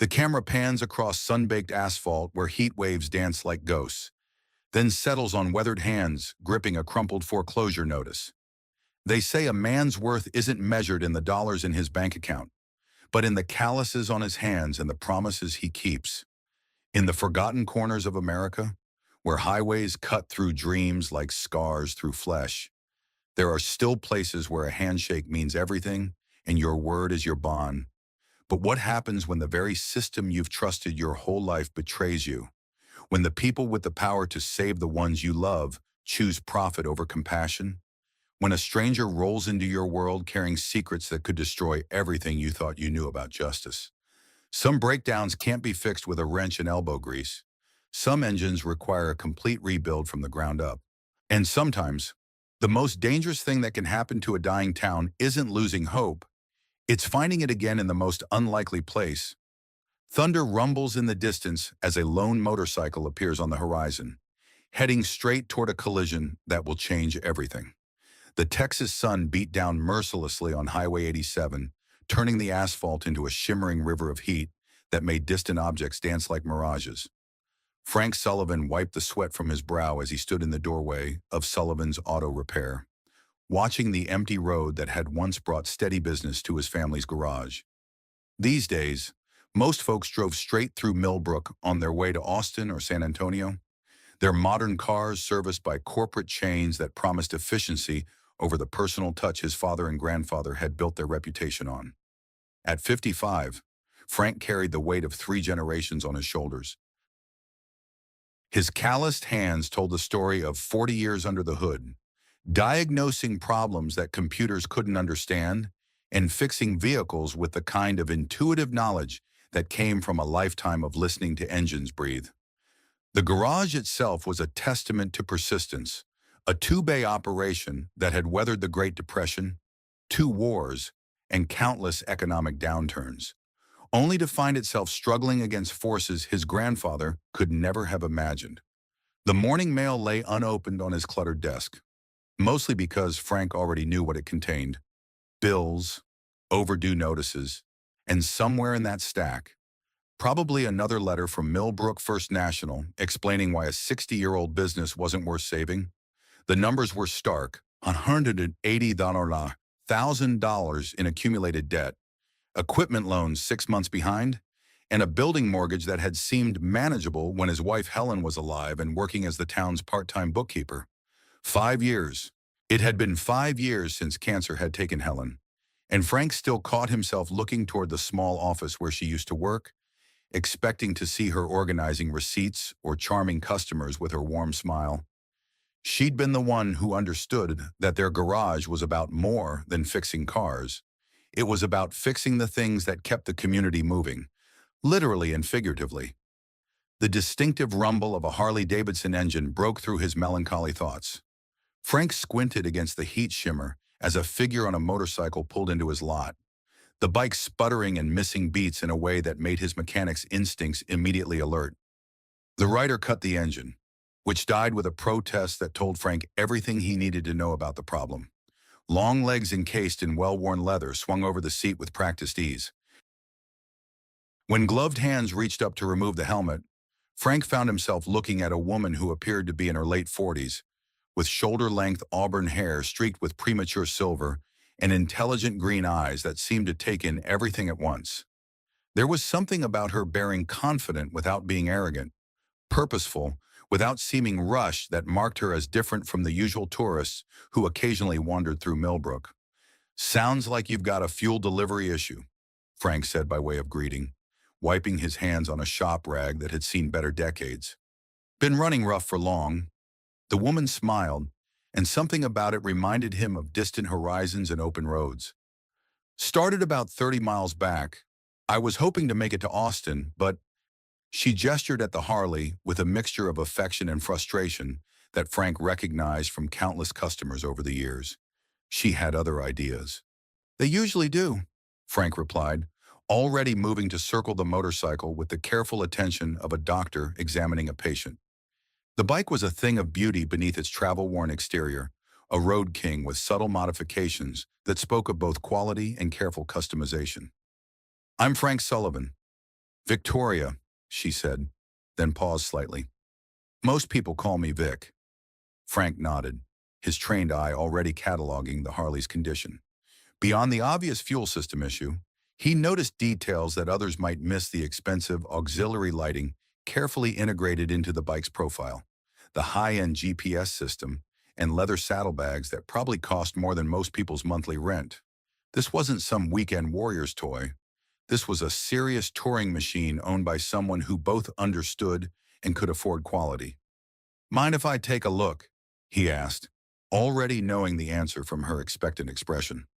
The camera pans across sun-baked asphalt where heat waves dance like ghosts, then settles on weathered hands gripping a crumpled foreclosure notice. They say a man's worth isn't measured in the dollars in his bank account, but in the calluses on his hands and the promises he keeps. In the forgotten corners of America, where highways cut through dreams like scars through flesh, there are still places where a handshake means everything and your word is your bond. But what happens when the very system you've trusted your whole life betrays you? When the people with the power to save the ones you love choose profit over compassion? When a stranger rolls into your world carrying secrets that could destroy everything you thought you knew about justice? Some breakdowns can't be fixed with a wrench and elbow grease. Some engines require a complete rebuild from the ground up. And sometimes, the most dangerous thing that can happen to a dying town isn't losing hope, it's finding it again in the most unlikely place. Thunder rumbles in the distance as a lone motorcycle appears on the horizon, heading straight toward a collision that will change everything. The Texas sun beat down mercilessly on Highway 87, turning the asphalt into a shimmering river of heat that made distant objects dance like mirages. Frank Sullivan wiped the sweat from his brow as he stood in the doorway of Sullivan's Auto Repair, watching the empty road that had once brought steady business to his family's garage. These days, most folks drove straight through Millbrook on their way to Austin or San Antonio, their modern cars serviced by corporate chains that promised efficiency over the personal touch his father and grandfather had built their reputation on. At 55, Frank carried the weight of 3 generations on his shoulders. His calloused hands told the story of 40 years under the hood, diagnosing problems that computers couldn't understand and fixing vehicles with the kind of intuitive knowledge that came from a lifetime of listening to engines breathe. The garage itself was a testament to persistence, a 2-bay operation that had weathered the Great Depression, 2 wars, and countless economic downturns, only to find itself struggling against forces his grandfather could never have imagined. The morning mail lay unopened on his cluttered desk, mostly because Frank already knew what it contained: bills, overdue notices, and somewhere in that stack, probably another letter from Millbrook First National explaining why a 60-year-old business wasn't worth saving. The numbers were stark: $180,000 in accumulated debt, equipment loans 6 months behind, and a building mortgage that had seemed manageable when his wife Helen was alive and working as the town's part-time bookkeeper. 5 years. It had been 5 years since cancer had taken Helen, and Frank still caught himself looking toward the small office where she used to work, expecting to see her organizing receipts or charming customers with her warm smile. She'd been the one who understood that their garage was about more than fixing cars. It was about fixing the things that kept the community moving, literally and figuratively. The distinctive rumble of a Harley-Davidson engine broke through his melancholy thoughts. Frank squinted against the heat shimmer as a figure on a motorcycle pulled into his lot, the bike sputtering and missing beats in a way that made his mechanic's instincts immediately alert. The rider cut the engine, which died with a protest that told Frank everything he needed to know about the problem. Long legs encased in well-worn leather swung over the seat with practiced ease. When gloved hands reached up to remove the helmet, Frank found himself looking at a woman who appeared to be in her late 40s, with shoulder-length auburn hair streaked with premature silver and intelligent green eyes that seemed to take in everything at once. There was something about her bearing confident without being arrogant, purposeful without seeming rushed, that marked her as different from the usual tourists who occasionally wandered through Millbrook. "Sounds like you've got a fuel delivery issue," Frank said by way of greeting, wiping his hands on a shop rag that had seen better decades. "Been running rough for long." The woman smiled, and something about it reminded him of distant horizons and open roads. "Started about 30 miles back. I was hoping to make it to Austin, but—" She gestured at the Harley with a mixture of affection and frustration that Frank recognized from countless customers over the years. She had other ideas. "They usually do," Frank replied, already moving to circle the motorcycle with the careful attention of a doctor examining a patient. The bike was a thing of beauty beneath its travel-worn exterior, a road king with subtle modifications that spoke of both quality and careful customization. "I'm Frank Sullivan." Victoria, she said, then paused slightly. Most people call me Vic. Frank nodded, his trained eye already cataloging the Harley's condition. Beyond the obvious fuel system issue, he noticed details that others might miss: the expensive auxiliary lighting carefully integrated into the bike's profile, the high-end GPS system, and leather saddlebags that probably cost more than most people's monthly rent. This wasn't some weekend warrior's toy. This was a serious touring machine owned by someone who both understood and could afford quality. "Mind if I take a look?" he asked, already knowing the answer from her expectant expression.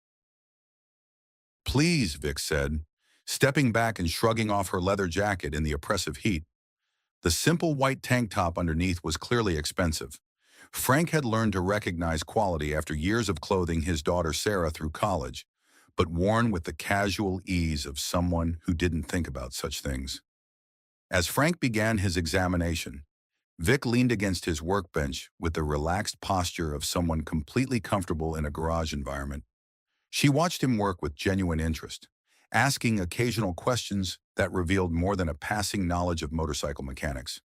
"Please," Vic said, stepping back and shrugging off her leather jacket in the oppressive heat. The simple white tank top underneath was clearly expensive. Frank had learned to recognize quality after years of clothing his daughter Sarah through college, but worn with the casual ease of someone who didn't think about such things. As Frank began his examination, Vic leaned against his workbench with the relaxed posture of someone completely comfortable in a garage environment. She watched him work with genuine interest, asking occasional questions that revealed more than a passing knowledge of motorcycle mechanics.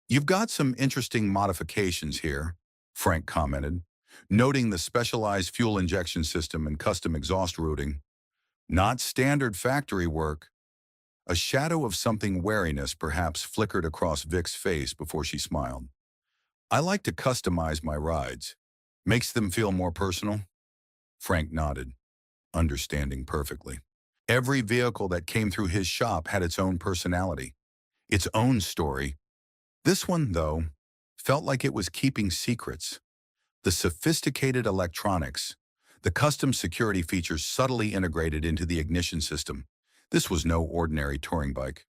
"You've got some interesting modifications here," Frank commented, noting the specialized fuel injection system and custom exhaust routing. "Not standard factory work." A shadow of something wariness perhaps flickered across Vic's face before she smiled. "I like to customize my rides. Makes them feel more personal." Frank nodded, understanding perfectly. Every vehicle that came through his shop had its own personality, its own story. This one, though, felt like it was keeping secrets. The sophisticated electronics, the custom security features subtly integrated into the ignition system. This was no ordinary touring bike.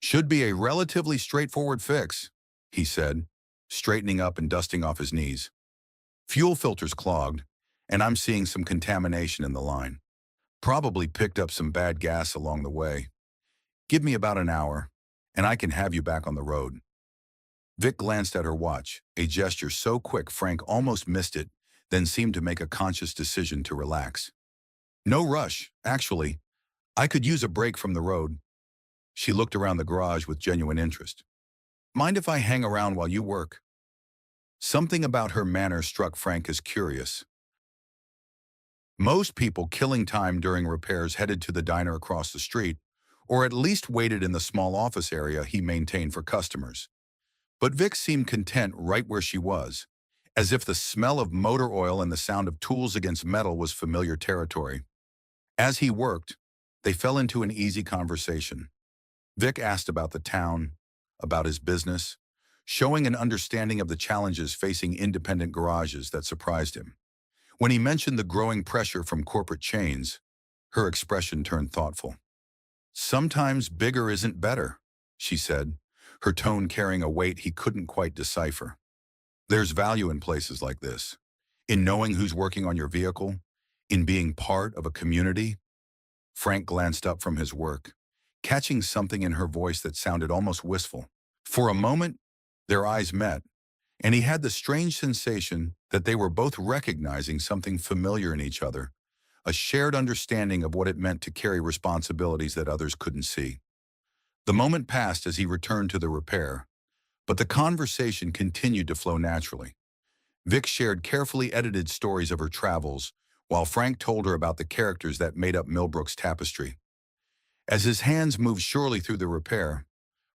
"Should be a relatively straightforward fix," he said, straightening up and dusting off his knees. "Fuel filter's clogged, and I'm seeing some contamination in the line. Probably picked up some bad gas along the way. Give me about an hour, and I can have you back on the road." Vic glanced at her watch, a gesture so quick Frank almost missed it, then seemed to make a conscious decision to relax. "No rush, actually. I could use a break from the road." She looked around the garage with genuine interest. "Mind if I hang around while you work?" Something about her manner struck Frank as curious. Most people killing time during repairs headed to the diner across the street, or at least waited in the small office area he maintained for customers. But Vic seemed content right where she was, as if the smell of motor oil and the sound of tools against metal was familiar territory. As he worked, they fell into an easy conversation. Vic asked about the town, about his business, showing an understanding of the challenges facing independent garages that surprised him. When he mentioned the growing pressure from corporate chains, her expression turned thoughtful. "Sometimes bigger isn't better," she said, her tone carrying a weight he couldn't quite decipher. "There's value in places like this, in knowing who's working on your vehicle, in being part of a community." Frank glanced up from his work, catching something in her voice that sounded almost wistful. For a moment, their eyes met, and he had the strange sensation that they were both recognizing something familiar in each other, a shared understanding of what it meant to carry responsibilities that others couldn't see. The moment passed as he returned to the repair, but the conversation continued to flow naturally. Vic shared carefully edited stories of her travels, while Frank told her about the characters that made up Millbrook's tapestry. As his hands moved surely through the repair,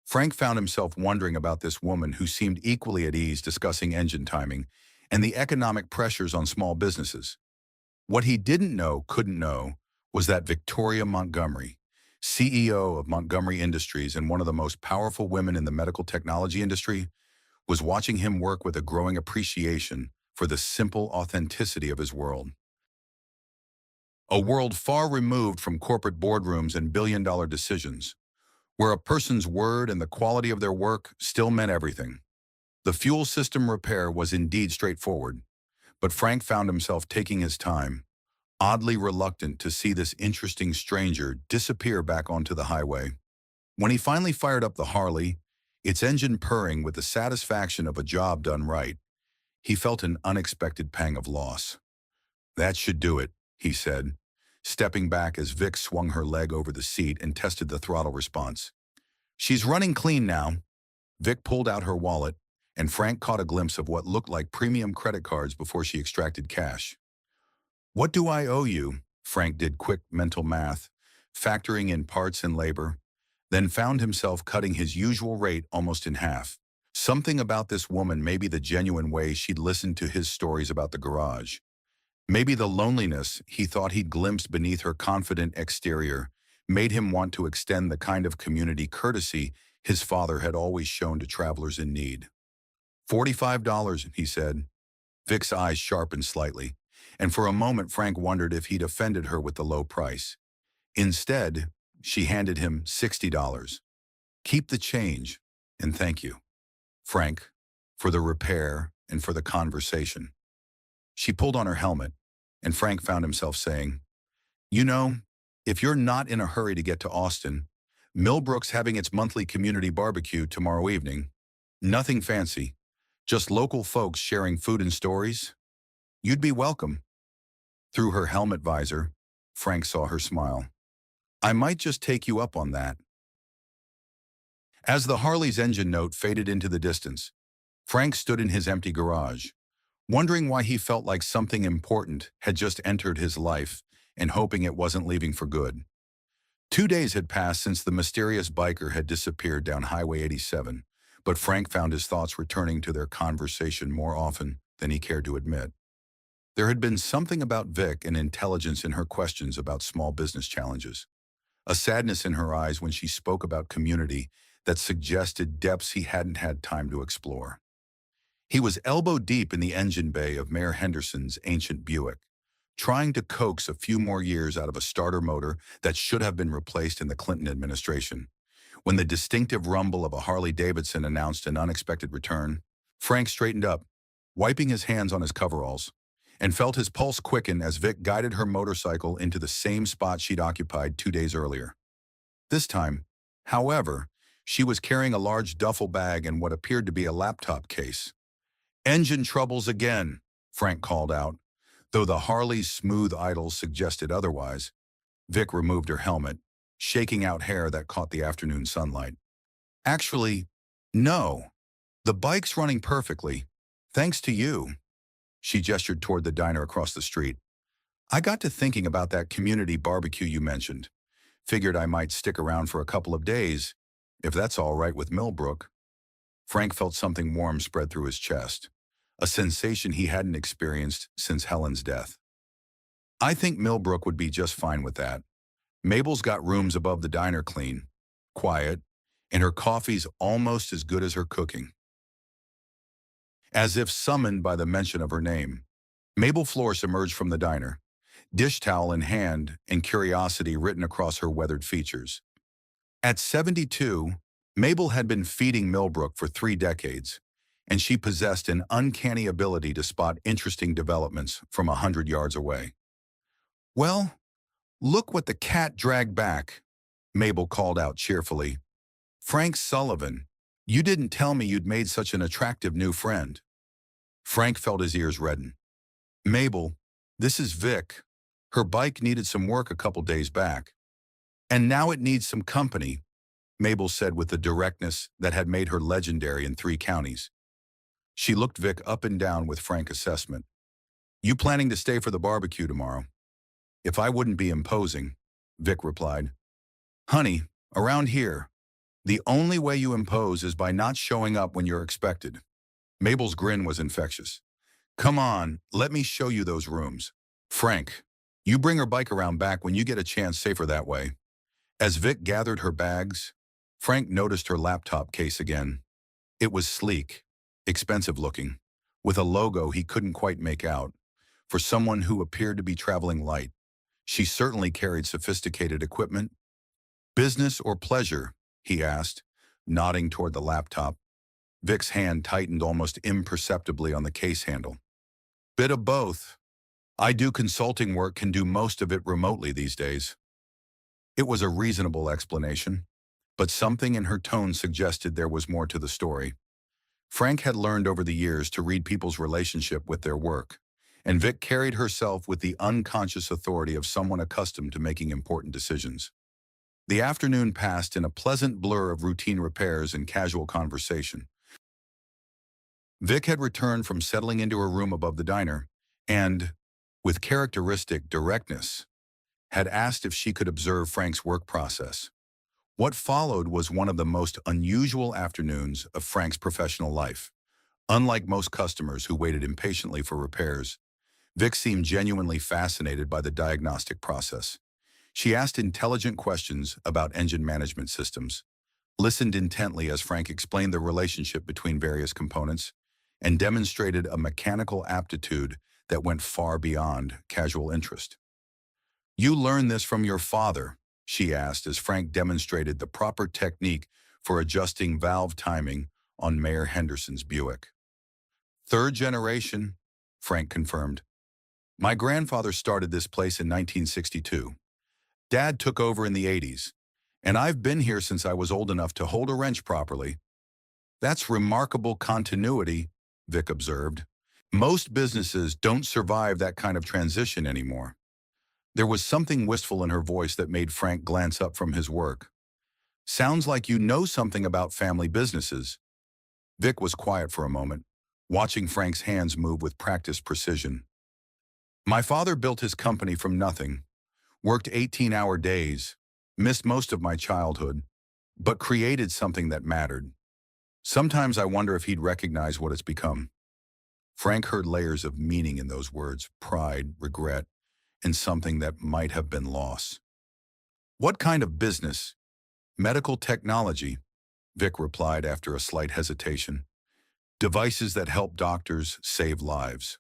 Frank found himself wondering about this woman who seemed equally at ease discussing engine timing and the economic pressures on small businesses. What he didn't know, couldn't know, was that Victoria Montgomery, CEO of Montgomery Industries and one of the most powerful women in the medical technology industry, was watching him work with a growing appreciation for the simple authenticity of his world. A world far removed from corporate boardrooms and billion-dollar decisions, where a person's word and the quality of their work still meant everything. The fuel system repair was indeed straightforward, but Frank found himself taking his time, oddly reluctant to see this interesting stranger disappear back onto the highway. When he finally fired up the Harley, its engine purring with the satisfaction of a job done right, he felt an unexpected pang of loss. "That should do it," he said, stepping back as Vic swung her leg over the seat and tested the throttle response. "She's running clean now." Vic pulled out her wallet, and Frank caught a glimpse of what looked like premium credit cards before she extracted cash. "What do I owe you?" Frank did quick mental math, factoring in parts and labor, then found himself cutting his usual rate almost in half. Something about this woman, maybe the genuine way she'd listened to his stories about the garage, maybe the loneliness he thought he'd glimpsed beneath her confident exterior, made him want to extend the kind of community courtesy his father had always shown to travelers in need. $45, he said. Vic's eyes sharpened slightly, and for a moment Frank wondered if he'd offended her with the low price. Instead, she handed him $60. "Keep the change, and thank you, Frank, for the repair and for the conversation." She pulled on her helmet, and Frank found himself saying, "You know, if you're not in a hurry to get to Austin, Millbrook's having its monthly community barbecue tomorrow evening. Nothing fancy, just local folks sharing food and stories. You'd be welcome." Through her helmet visor, Frank saw her smile. "I might just take you up on that." As the Harley's engine note faded into the distance, Frank stood in his empty garage, wondering why he felt like something important had just entered his life and hoping it wasn't leaving for good. 2 days had passed since the mysterious biker had disappeared down Highway 87, but Frank found his thoughts returning to their conversation more often than he cared to admit. There had been something about Vic and intelligence in her questions about small business challenges, a sadness in her eyes when she spoke about community that suggested depths he hadn't had time to explore. He was elbow deep in the engine bay of Mayor Henderson's ancient Buick, trying to coax a few more years out of a starter motor that should have been replaced in the Clinton administration. When the distinctive rumble of a Harley-Davidson announced an unexpected return, Frank straightened up, wiping his hands on his coveralls, and felt his pulse quicken as Vic guided her motorcycle into the same spot she'd occupied 2 days earlier. This time, however, she was carrying a large duffel bag and what appeared to be a laptop case. "Engine troubles again," Frank called out, though the Harley's smooth idle suggested otherwise. Vic removed her helmet, shaking out hair that caught the afternoon sunlight. "Actually, no. The bike's running perfectly, thanks to you." She gestured toward the diner across the street. "I got to thinking about that community barbecue you mentioned. Figured I might stick around for a couple of days, if that's all right with Millbrook." Frank felt something warm spread through his chest, a sensation he hadn't experienced since Helen's death. "I think Millbrook would be just fine with that. Mabel's got rooms above the diner clean, quiet, and her coffee's almost as good as her cooking." As if summoned by the mention of her name, Mabel Flores emerged from the diner, dish towel in hand and curiosity written across her weathered features. At 72, Mabel had been feeding Millbrook for 3 decades, and she possessed an uncanny ability to spot interesting developments from 100 yards away. "Well, look what the cat dragged back," Mabel called out cheerfully. "Frank Sullivan, you didn't tell me you'd made such an attractive new friend." Frank felt his ears redden. "Mabel, this is Vic. Her bike needed some work a couple days back. And now it needs some company," Mabel said with the directness that had made her legendary in 3 counties. She looked Vic up and down with frank assessment. "You planning to stay for the barbecue tomorrow?" "If I wouldn't be imposing," Vic replied. "Honey, around here, the only way you impose is by not showing up when you're expected." Mabel's grin was infectious. "Come on, let me show you those rooms. Frank, you bring her bike around back when you get a chance, safer that way." As Vic gathered her bags, Frank noticed her laptop case again. It was sleek, expensive looking, with a logo he couldn't quite make out. For someone who appeared to be traveling light, she certainly carried sophisticated equipment. "Business or pleasure?" he asked, nodding toward the laptop. Vic's hand tightened almost imperceptibly on the case handle. "Bit of both. I do consulting work, can do most of it remotely these days." It was a reasonable explanation, but something in her tone suggested there was more to the story. Frank had learned over the years to read people's relationship with their work, and Vic carried herself with the unconscious authority of someone accustomed to making important decisions. The afternoon passed in a pleasant blur of routine repairs and casual conversation. Vic had returned from settling into her room above the diner and, with characteristic directness, had asked if she could observe Frank's work process. What followed was one of the most unusual afternoons of Frank's professional life. Unlike most customers who waited impatiently for repairs, Vic seemed genuinely fascinated by the diagnostic process. She asked intelligent questions about engine management systems, listened intently as Frank explained the relationship between various components, and demonstrated a mechanical aptitude that went far beyond casual interest. "You learned this from your father?" she asked as Frank demonstrated the proper technique for adjusting valve timing on Mayor Henderson's Buick. "Third generation," Frank confirmed. "My grandfather started this place in 1962. Dad took over in the 80s, and I've been here since I was old enough to hold a wrench properly." "That's remarkable continuity," Vic observed. "Most businesses don't survive that kind of transition anymore." There was something wistful in her voice that made Frank glance up from his work. "Sounds like you know something about family businesses." Vic was quiet for a moment, watching Frank's hands move with practiced precision. "My father built his company from nothing, worked 18-hour days, missed most of my childhood, but created something that mattered. Sometimes I wonder if he'd recognize what it's become." Frank heard layers of meaning in those words: pride, regret, and something that might have been lost. "What kind of business?" "Medical technology," Vic replied after a slight hesitation. "Devices that help doctors save lives."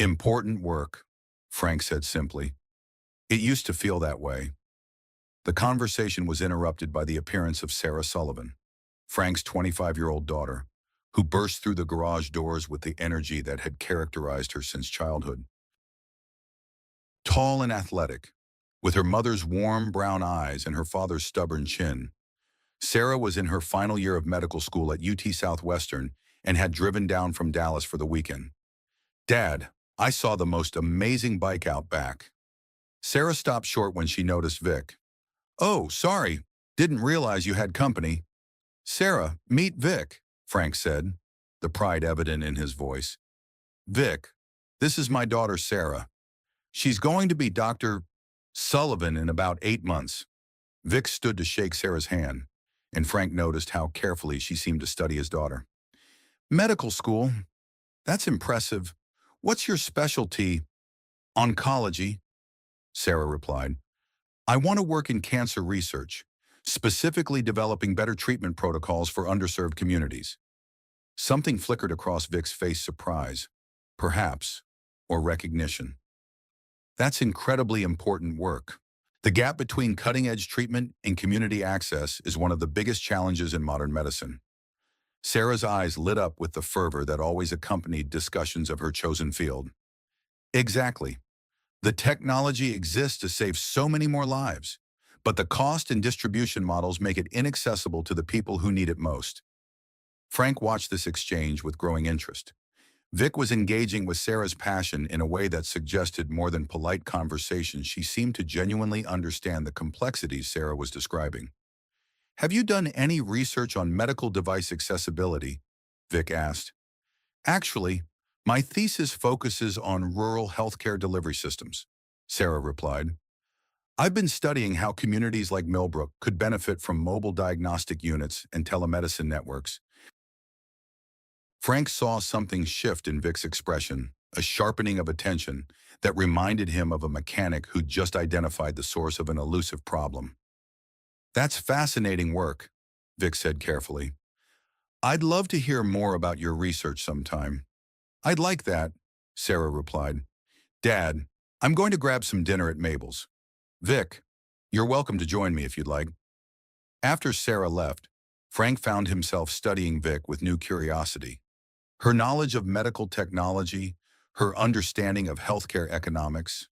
"Important work," Frank said simply. "It used to feel that way." The conversation was interrupted by the appearance of Sarah Sullivan, Frank's 25-year-old daughter, who burst through the garage doors with the energy that had characterized her since childhood. Tall and athletic, with her mother's warm brown eyes and her father's stubborn chin, Sarah was in her final year of medical school at UT Southwestern and had driven down from Dallas for the weekend. "Dad, I saw the most amazing bike out back." Sarah stopped short when she noticed Vic. "Oh, sorry, didn't realize you had company." "Sarah, meet Vic," Frank said, the pride evident in his voice. "Vic, this is my daughter Sarah. She's going to be Dr. Sullivan in about 8 months." Vic stood to shake Sarah's hand, and Frank noticed how carefully she seemed to study his daughter. "Medical school? That's impressive. What's your specialty?" "Oncology," Sarah replied. "I want to work in cancer research, specifically developing better treatment protocols for underserved communities." Something flickered across Vic's face: surprise, perhaps, or recognition. "That's incredibly important work. The gap between cutting-edge treatment and community access is one of the biggest challenges in modern medicine." Sarah's eyes lit up with the fervor that always accompanied discussions of her chosen field. "Exactly. The technology exists to save so many more lives, but the cost and distribution models make it inaccessible to the people who need it most." Frank watched this exchange with growing interest. Vic was engaging with Sarah's passion in a way that suggested more than polite conversation. She seemed to genuinely understand the complexities Sarah was describing. "Have you done any research on medical device accessibility?" Vic asked. "Actually, my thesis focuses on rural healthcare delivery systems," Sarah replied. "I've been studying how communities like Millbrook could benefit from mobile diagnostic units and telemedicine networks." Frank saw something shift in Vic's expression, a sharpening of attention that reminded him of a mechanic who'd just identified the source of an elusive problem. "That's fascinating work," Vic said carefully. "I'd love to hear more about your research sometime." "I'd like that," Sarah replied. "Dad, I'm going to grab some dinner at Mabel's. Vic, you're welcome to join me if you'd like." After Sarah left, Frank found himself studying Vic with new curiosity. Her knowledge of medical technology, her understanding of healthcare economics,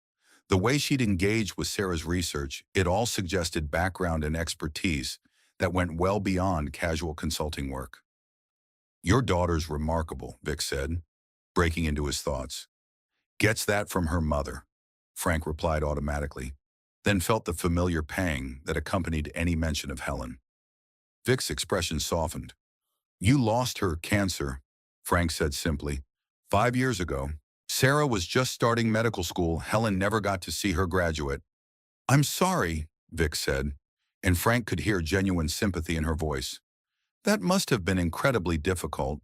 the way she'd engaged with Sarah's research, it all suggested background and expertise that went well beyond casual consulting work. "Your daughter's remarkable," Vic said, breaking into his thoughts. Gets that from her mother, Frank replied automatically, then felt the familiar pang that accompanied any mention of Helen. Vic's expression softened. You lost her cancer, Frank said simply. 5 years ago. Sarah was just starting medical school. Helen never got to see her graduate. I'm sorry, Vic said, and Frank could hear genuine sympathy in her voice. That must have been incredibly difficult.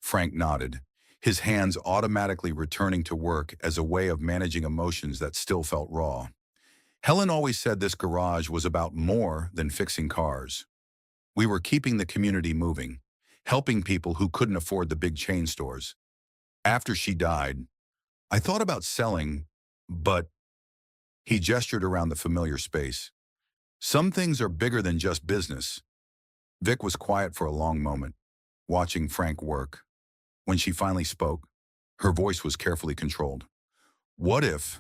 Frank nodded, his hands automatically returning to work as a way of managing emotions that still felt raw. Helen always said this garage was about more than fixing cars. We were keeping the community moving, helping people who couldn't afford the big chain stores. After she died, I thought about selling, but he gestured around the familiar space. Some things are bigger than just business. Vic was quiet for a long moment, watching Frank work. When she finally spoke, her voice was carefully controlled. What if?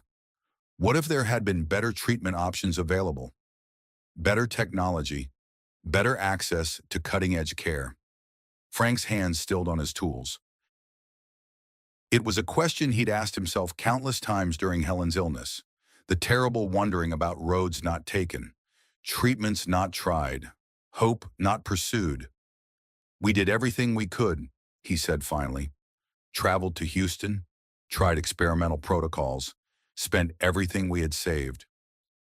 What if there had been better treatment options available? Better technology, better access to cutting-edge care. Frank's hands stilled on his tools. It was a question he'd asked himself countless times during Helen's illness. The terrible wondering about roads not taken, treatments not tried, hope not pursued. We did everything we could, he said finally. Traveled to Houston, tried experimental protocols, spent everything we had saved.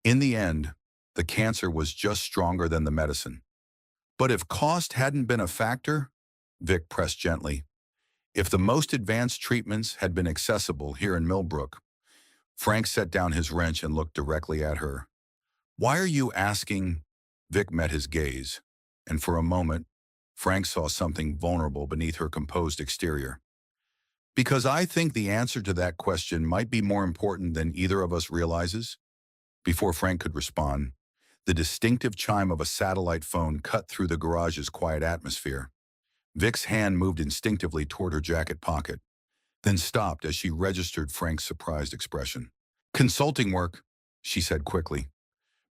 In the end, the cancer was just stronger than the medicine. But if cost hadn't been a factor, Vic pressed gently, if the most advanced treatments had been accessible here in Millbrook. Frank set down his wrench and looked directly at her. Why are you asking? Vic met his gaze, and for a moment, Frank saw something vulnerable beneath her composed exterior. Because I think the answer to that question might be more important than either of us realizes. Before Frank could respond, the distinctive chime of a satellite phone cut through the garage's quiet atmosphere. Vic's hand moved instinctively toward her jacket pocket, then stopped as she registered Frank's surprised expression. Consulting work, she said quickly.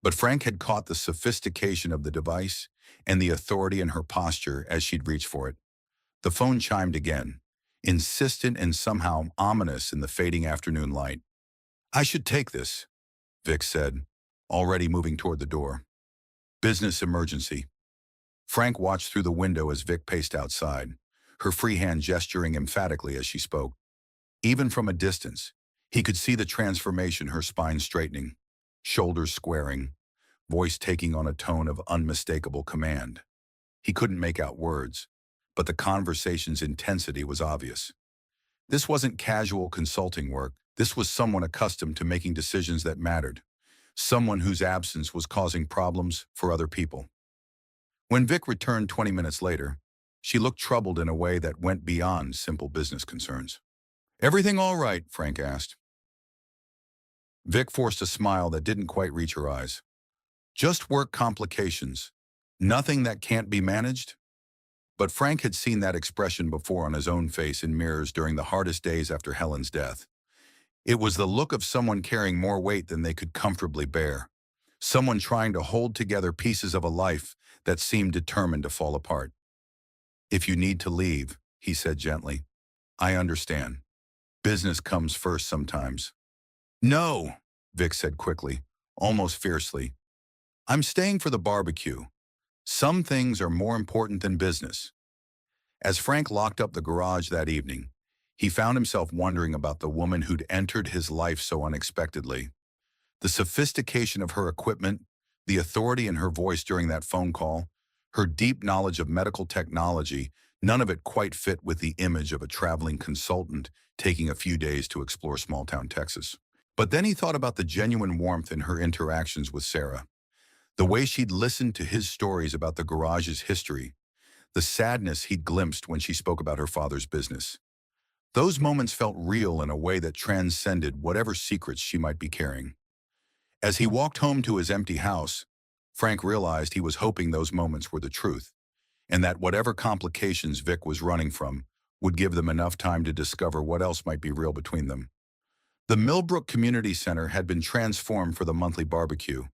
But Frank had caught the sophistication of the device and the authority in her posture as she'd reached for it. The phone chimed again, insistent and somehow ominous in the fading afternoon light. I should take this, Vic said, already moving toward the door. Business emergency. Frank watched through the window as Vic paced outside, her free hand gesturing emphatically as she spoke. Even from a distance, he could see the transformation, her spine straightening, shoulders squaring, voice taking on a tone of unmistakable command. He couldn't make out words, but the conversation's intensity was obvious. This wasn't casual consulting work. This was someone accustomed to making decisions that mattered, someone whose absence was causing problems for other people. When Vic returned 20 minutes later, she looked troubled in a way that went beyond simple business concerns. Everything all right? Frank asked. Vic forced a smile that didn't quite reach her eyes. Just work complications. Nothing that can't be managed? But Frank had seen that expression before on his own face in mirrors during the hardest days after Helen's death. It was the look of someone carrying more weight than they could comfortably bear. Someone trying to hold together pieces of a life that seemed determined to fall apart. If you need to leave, he said gently, I understand. Business comes first sometimes. No, Vic said quickly, almost fiercely. I'm staying for the barbecue. Some things are more important than business. As Frank locked up the garage that evening, he found himself wondering about the woman who'd entered his life so unexpectedly. The sophistication of her equipment, the authority in her voice during that phone call, her deep knowledge of medical technology, none of it quite fit with the image of a traveling consultant taking a few days to explore small-town Texas. But then he thought about the genuine warmth in her interactions with Sarah, the way she'd listened to his stories about the garage's history, the sadness he'd glimpsed when she spoke about her father's business. Those moments felt real in a way that transcended whatever secrets she might be carrying. As he walked home to his empty house, Frank realized he was hoping those moments were the truth, and that whatever complications Vic was running from would give them enough time to discover what else might be real between them. The Millbrook Community Center had been transformed for the monthly barbecue,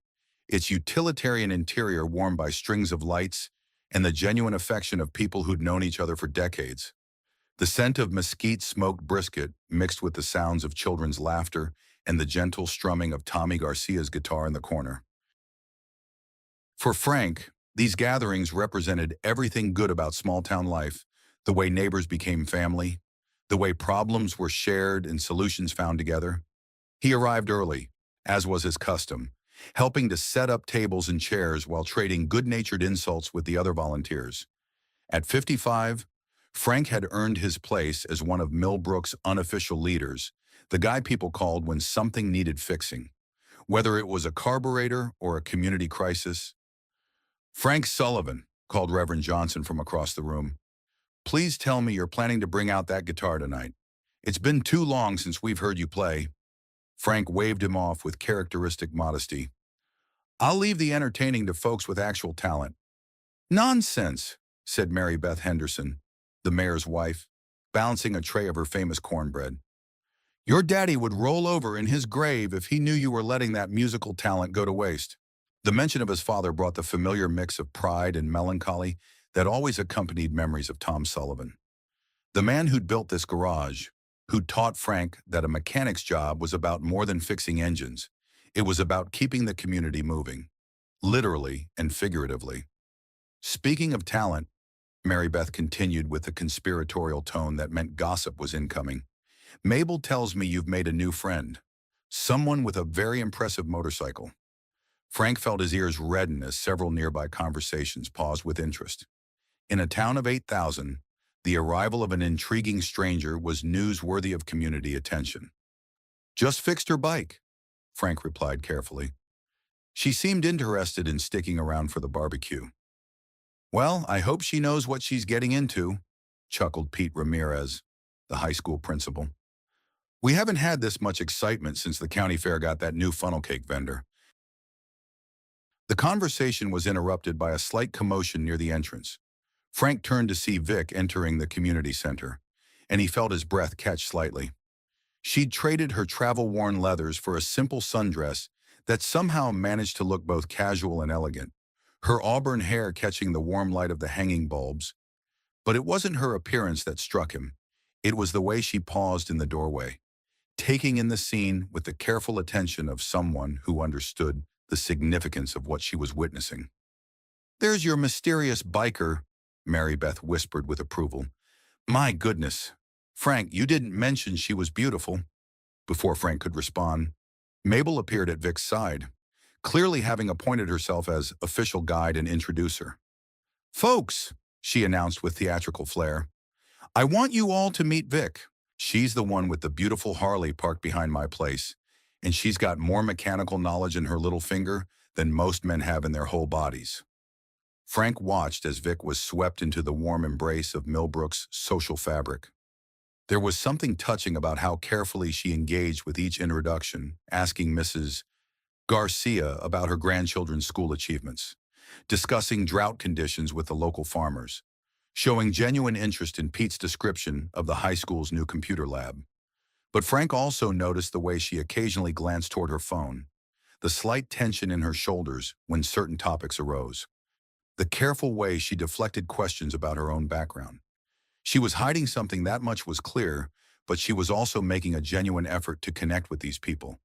its utilitarian interior warmed by strings of lights and the genuine affection of people who'd known each other for decades. The scent of mesquite smoked brisket mixed with the sounds of children's laughter and the gentle strumming of Tommy Garcia's guitar in the corner. For Frank, these gatherings represented everything good about small-town life, the way neighbors became family, the way problems were shared and solutions found together. He arrived early, as was his custom, helping to set up tables and chairs while trading good-natured insults with the other volunteers. At 55, Frank had earned his place as one of Millbrook's unofficial leaders, the guy people called when something needed fixing. Whether it was a carburetor or a community crisis, "Frank Sullivan," called Reverend Johnson from across the room. "Please tell me you're planning to bring out that guitar tonight. It's been too long since we've heard you play." Frank waved him off with characteristic modesty. "I'll leave the entertaining to folks with actual talent." "Nonsense," said Mary Beth Henderson, the mayor's wife, balancing a tray of her famous cornbread. "Your daddy would roll over in his grave if he knew you were letting that musical talent go to waste." The mention of his father brought the familiar mix of pride and melancholy that always accompanied memories of Tom Sullivan. The man who'd built this garage, who'd taught Frank that a mechanic's job was about more than fixing engines. It was about keeping the community moving, literally and figuratively. "Speaking of talent," Mary Beth continued with a conspiratorial tone that meant gossip was incoming, "Mabel tells me you've made a new friend, someone with a very impressive motorcycle." Frank felt his ears redden as several nearby conversations paused with interest. In a town of 8,000, the arrival of an intriguing stranger was news worthy of community attention. "Just fixed her bike," Frank replied carefully. "She seemed interested in sticking around for the barbecue." "Well, I hope she knows what she's getting into," chuckled Pete Ramirez, the high school principal. "We haven't had this much excitement since the county fair got that new funnel cake vendor." The conversation was interrupted by a slight commotion near the entrance. Frank turned to see Vic entering the community center, and he felt his breath catch slightly. She'd traded her travel-worn leathers for a simple sundress that somehow managed to look both casual and elegant, her auburn hair catching the warm light of the hanging bulbs. But it wasn't her appearance that struck him. It was the way she paused in the doorway, taking in the scene with the careful attention of someone who understood the significance of what she was witnessing. "There's your mysterious biker," Mary Beth whispered with approval. "My goodness. Frank, you didn't mention she was beautiful." Before Frank could respond, Mabel appeared at Vic's side, clearly having appointed herself as official guide and introducer. "Folks," she announced with theatrical flair, "I want you all to meet Vic. She's the one with the beautiful Harley parked behind my place, and she's got more mechanical knowledge in her little finger than most men have in their whole bodies." Frank watched as Vic was swept into the warm embrace of Millbrook's social fabric. There was something touching about how carefully she engaged with each introduction, asking Mrs. Garcia about her grandchildren's school achievements, discussing drought conditions with the local farmers, showing genuine interest in Pete's description of the high school's new computer lab. But Frank also noticed the way she occasionally glanced toward her phone, the slight tension in her shoulders when certain topics arose, the careful way she deflected questions about her own background. She was hiding something, that much was clear, but she was also making a genuine effort to connect with these people,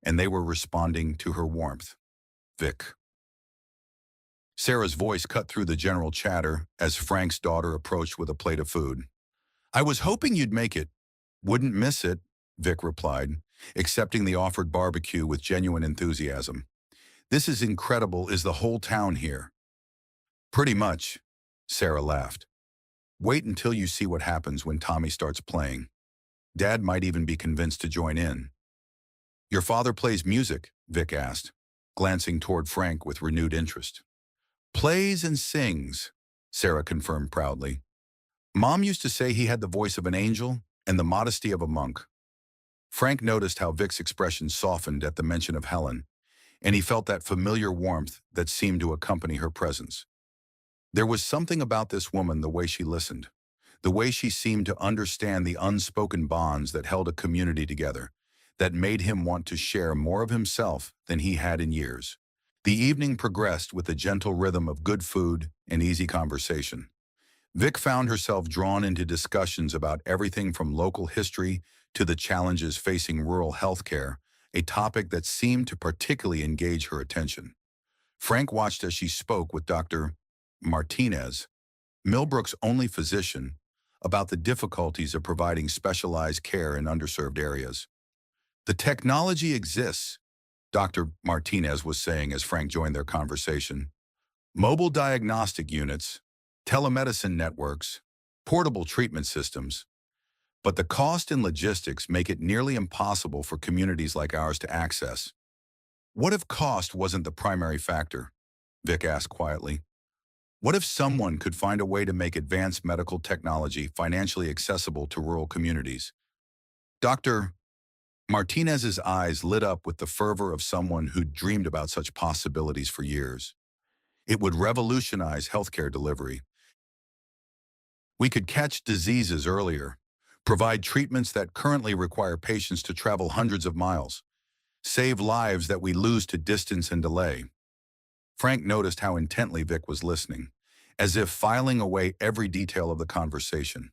and they were responding to her warmth. "Vic." Sarah's voice cut through the general chatter as Frank's daughter approached with a plate of food. "I was hoping you'd make it. Wouldn't miss it," Vic replied, accepting the offered barbecue with genuine enthusiasm. "This is incredible. Is the whole town here?" "Pretty much," Sarah laughed. "Wait until you see what happens when Tommy starts playing. Dad might even be convinced to join in." "Your father plays music?" Vic asked, glancing toward Frank with renewed interest. "Plays and sings," Sarah confirmed proudly. "Mom used to say he had the voice of an angel and the modesty of a monk." Frank noticed how Vic's expression softened at the mention of Helen, and he felt that familiar warmth that seemed to accompany her presence. There was something about this woman, the way she listened, the way she seemed to understand the unspoken bonds that held a community together, that made him want to share more of himself than he had in years. The evening progressed with the gentle rhythm of good food and easy conversation. Vic found herself drawn into discussions about everything from local history to the challenges facing rural healthcare, a topic that seemed to particularly engage her attention. Frank watched as she spoke with Dr. Martinez, Millbrook's only physician, about the difficulties of providing specialized care in underserved areas. The technology exists, Dr. Martinez was saying as Frank joined their conversation. Mobile diagnostic units, telemedicine networks, portable treatment systems, but the cost and logistics make it nearly impossible for communities like ours to access. What if cost wasn't the primary factor? Vic asked quietly. What if someone could find a way to make advanced medical technology financially accessible to rural communities? Dr. Martinez's eyes lit up with the fervor of someone who'd dreamed about such possibilities for years. It would revolutionize healthcare delivery. We could catch diseases earlier, provide treatments that currently require patients to travel hundreds of miles, save lives that we lose to distance and delay. Frank noticed how intently Vic was listening, as if filing away every detail of the conversation.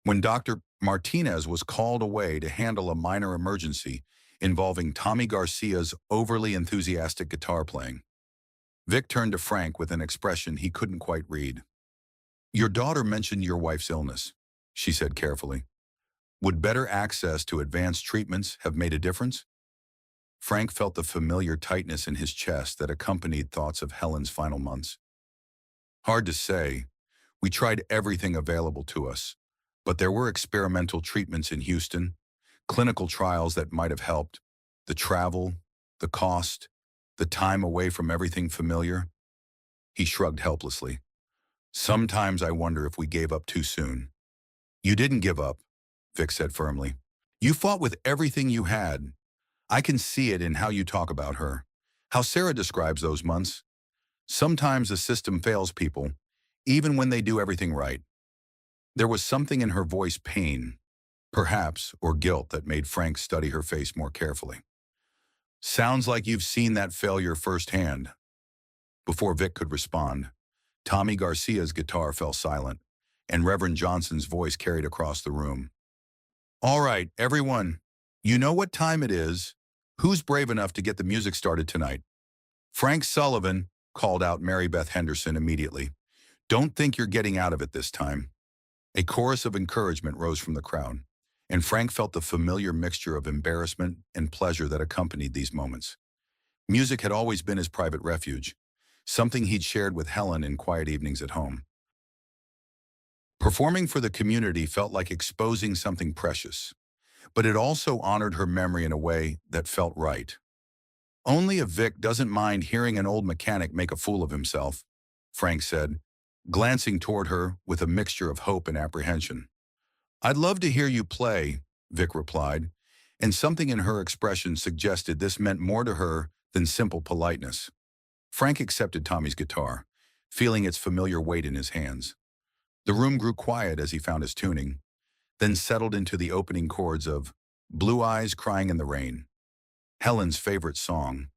When Dr. Martinez was called away to handle a minor emergency involving Tommy Garcia's overly enthusiastic guitar playing, Vic turned to Frank with an expression he couldn't quite read. Your daughter mentioned your wife's illness, she said carefully. Would better access to advanced treatments have made a difference? Frank felt the familiar tightness in his chest that accompanied thoughts of Helen's final months. Hard to say. We tried everything available to us, but there were experimental treatments in Houston, clinical trials that might have helped, the travel, the cost, the time away from everything familiar. He shrugged helplessly. Sometimes I wonder if we gave up too soon. You didn't give up, Vic said firmly. You fought with everything you had. I can see it in how you talk about her, how Sarah describes those months. Sometimes the system fails people, even when they do everything right. There was something in her voice, pain, perhaps, or guilt that made Frank study her face more carefully. Sounds like you've seen that failure firsthand. Before Vic could respond, Tommy Garcia's guitar fell silent, and Reverend Johnson's voice carried across the room. All right, everyone, you know what time it is. Who's brave enough to get the music started tonight? Frank Sullivan, called out Mary Beth Henderson immediately. Don't think you're getting out of it this time. A chorus of encouragement rose from the crowd, and Frank felt the familiar mixture of embarrassment and pleasure that accompanied these moments. Music had always been his private refuge, something he'd shared with Helen in quiet evenings at home. Performing for the community felt like exposing something precious, but it also honored her memory in a way that felt right. Only if Vic doesn't mind hearing an old mechanic make a fool of himself, Frank said, glancing toward her with a mixture of hope and apprehension. I'd love to hear you play, Vic replied, and something in her expression suggested this meant more to her than simple politeness. Frank accepted Tommy's guitar, feeling its familiar weight in his hands. The room grew quiet as he found his tuning, then settled into the opening chords of Blue Eyes Crying in the Rain, Helen's favorite song,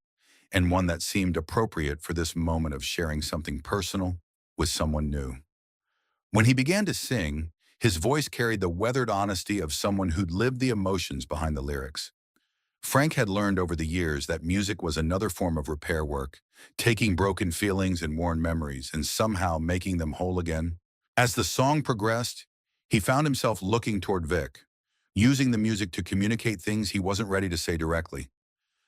and one that seemed appropriate for this moment of sharing something personal with someone new. When he began to sing, his voice carried the weathered honesty of someone who'd lived the emotions behind the lyrics. Frank had learned over the years that music was another form of repair work, taking broken feelings and worn memories and somehow making them whole again. As the song progressed, he found himself looking toward Vic, using the music to communicate things he wasn't ready to say directly.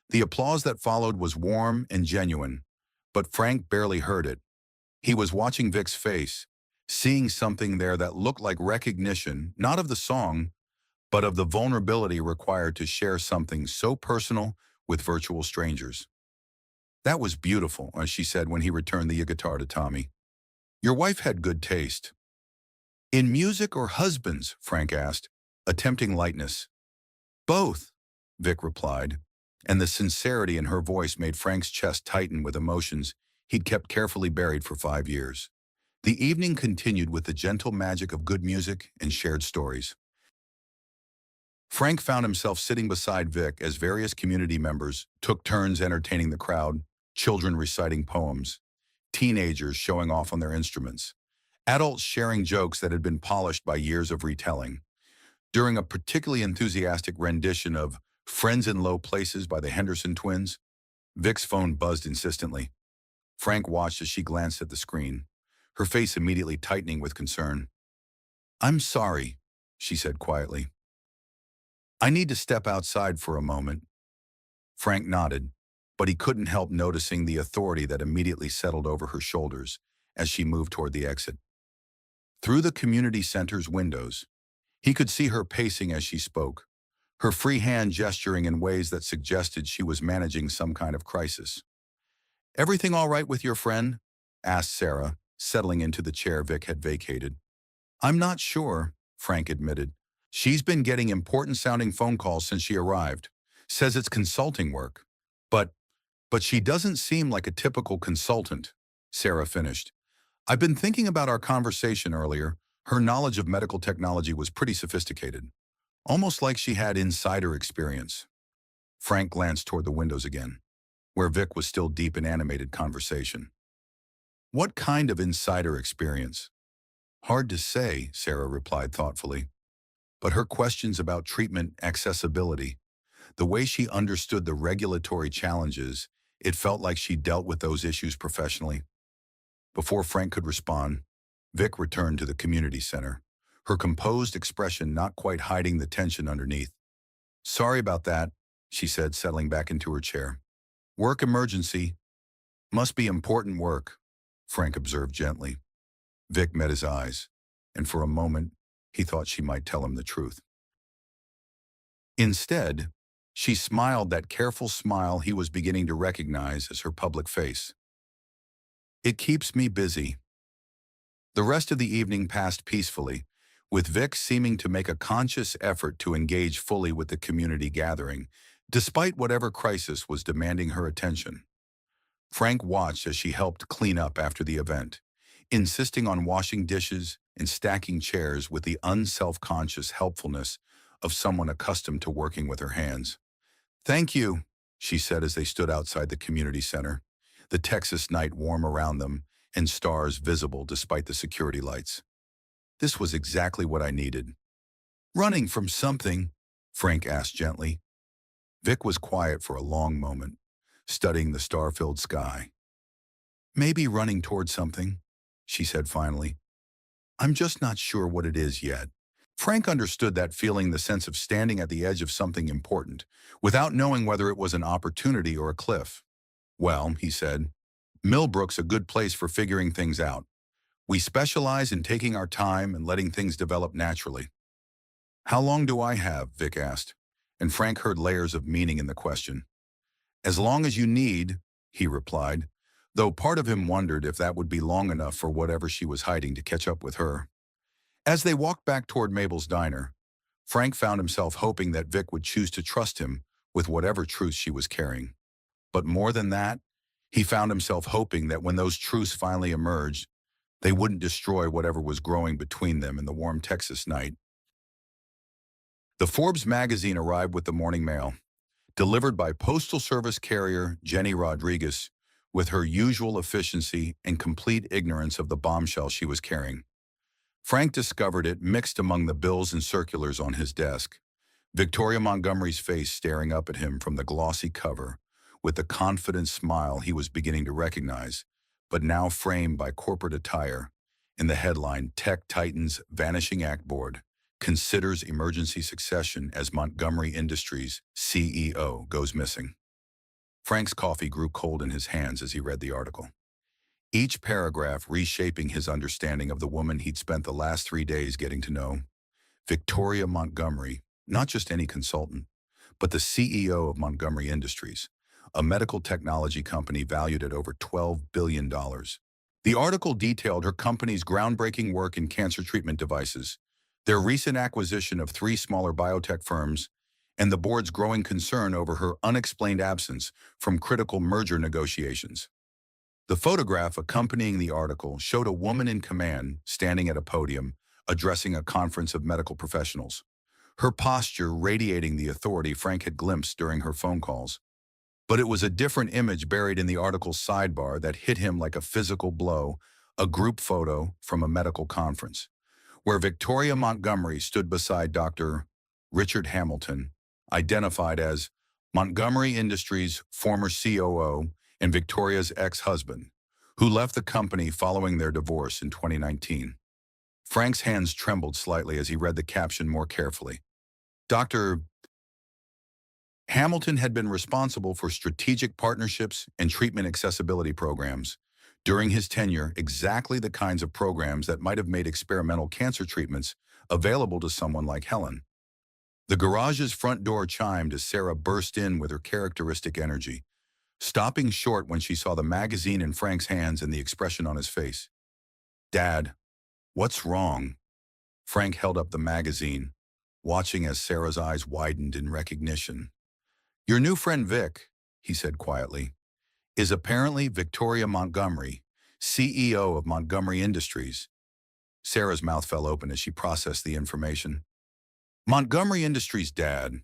The applause that followed was warm and genuine, but Frank barely heard it. He was watching Vic's face, seeing something there that looked like recognition, not of the song, but of the vulnerability required to share something so personal with virtual strangers. That was beautiful, as she said when he returned the guitar to Tommy. Your wife had good taste. In music or husbands? Frank asked, attempting lightness. Both, Vic replied, and the sincerity in her voice made Frank's chest tighten with emotions he'd kept carefully buried for 5 years. The evening continued with the gentle magic of good music and shared stories. Frank found himself sitting beside Vic as various community members took turns entertaining the crowd, children reciting poems, teenagers showing off on their instruments, Adults sharing jokes that had been polished by years of retelling. During a particularly enthusiastic rendition of Friends in Low Places by the Henderson Twins, Vic's phone buzzed insistently. Frank watched as she glanced at the screen, her face immediately tightening with concern. "I'm sorry," she said quietly. "I need to step outside for a moment." Frank nodded, but he couldn't help noticing the authority that immediately settled over her shoulders as she moved toward the exit. Through the community center's windows, he could see her pacing as she spoke, her free hand gesturing in ways that suggested she was managing some kind of crisis. "Everything all right with your friend?" asked Sarah, settling into the chair Vic had vacated. "I'm not sure," Frank admitted. "She's been getting important-sounding phone calls since she arrived. Says it's consulting work. But, but she doesn't seem like a typical consultant," Sarah finished. "I've been thinking about our conversation earlier. Her knowledge of medical technology was pretty sophisticated, almost like she had insider experience." Frank glanced toward the windows again, where Vic was still deep in animated conversation. "What kind of insider experience?" "Hard to say," Sarah replied thoughtfully. But her questions about treatment accessibility, the way she understood the regulatory challenges, it felt like she dealt with those issues professionally. Before Frank could respond, Vic returned to the community center, her composed expression not quite hiding the tension underneath. "Sorry about that," she said, settling back into her chair. "Work emergency. Must be important work," Frank observed gently. Vic met his eyes, and for a moment, he thought she might tell him the truth. Instead, she smiled that careful smile he was beginning to recognize as her public face. "It keeps me busy." The rest of the evening passed peacefully, with Vic seeming to make a conscious effort to engage fully with the community gathering, despite whatever crisis was demanding her attention. Frank watched as she helped clean up after the event, insisting on washing dishes and stacking chairs with the unself-conscious helpfulness of someone accustomed to working with her hands. "Thank you," she said as they stood outside the community center, the Texas night warm around them and stars visible despite the security lights. "This was exactly what I needed." "Running from something?" Frank asked gently. Vic was quiet for a long moment, studying the star-filled sky. "Maybe running toward something," she said finally. "I'm just not sure what it is yet." Frank understood that feeling, the sense of standing at the edge of something important, without knowing whether it was an opportunity or a cliff. "Well," he said, "Millbrook's a good place for figuring things out. We specialize in taking our time and letting things develop naturally." "How long do I have?" Vic asked, and Frank heard layers of meaning in the question. "As long as you need," he replied, though part of him wondered if that would be long enough for whatever she was hiding to catch up with her. As they walked back toward Mabel's diner, Frank found himself hoping that Vic would choose to trust him with whatever truth she was carrying. But more than that, he found himself hoping that when those truths finally emerged, they wouldn't destroy whatever was growing between them in the warm Texas night. The Forbes magazine arrived with the morning mail, delivered by Postal Service carrier Jenny Rodriguez, with her usual efficiency and complete ignorance of the bombshell she was carrying. Frank discovered it mixed among the bills and circulars on his desk, Victoria Montgomery's face staring up at him from the glossy cover, with the confident smile he was beginning to recognize, but now framed by corporate attire, in the headline, "Tech Titans Vanishing Act Board Considers Emergency Succession as Montgomery Industries CEO Goes Missing." Frank's coffee grew cold in his hands as he read the article, each paragraph reshaping his understanding of the woman he'd spent the last 3 days getting to know. Victoria Montgomery, not just any consultant, but the CEO of Montgomery Industries, a medical technology company valued at over $12 billion. The article detailed her company's groundbreaking work in cancer treatment devices, their recent acquisition of 3 smaller biotech firms, and the board's growing concern over her unexplained absence from critical merger negotiations. The photograph accompanying the article showed a woman in command standing at a podium, addressing a conference of medical professionals, her posture radiating the authority Frank had glimpsed during her phone calls. But it was a different image buried in the article's sidebar that hit him like a physical blow, a group photo from a medical conference, where Victoria Montgomery stood beside Dr. Richard Hamilton, identified as Montgomery Industries' former COO and Victoria's ex-husband, who left the company following their divorce in 2019. Frank's hands trembled slightly as he read the caption more carefully. Dr. Hamilton had been responsible for strategic partnerships and treatment accessibility programs. During his tenure, exactly the kinds of programs that might have made experimental cancer treatments available to someone like Helen. The garage's front door chimed as Sarah burst in with her characteristic energy, stopping short when she saw the magazine in Frank's hands and the expression on his face. "Dad, what's wrong?" Frank held up the magazine, watching as Sarah's eyes widened in recognition. "Your new friend Vic," he said quietly, "is apparently Victoria Montgomery, CEO of Montgomery Industries." Sarah's mouth fell open as she processed the information. "Montgomery Industries, Dad.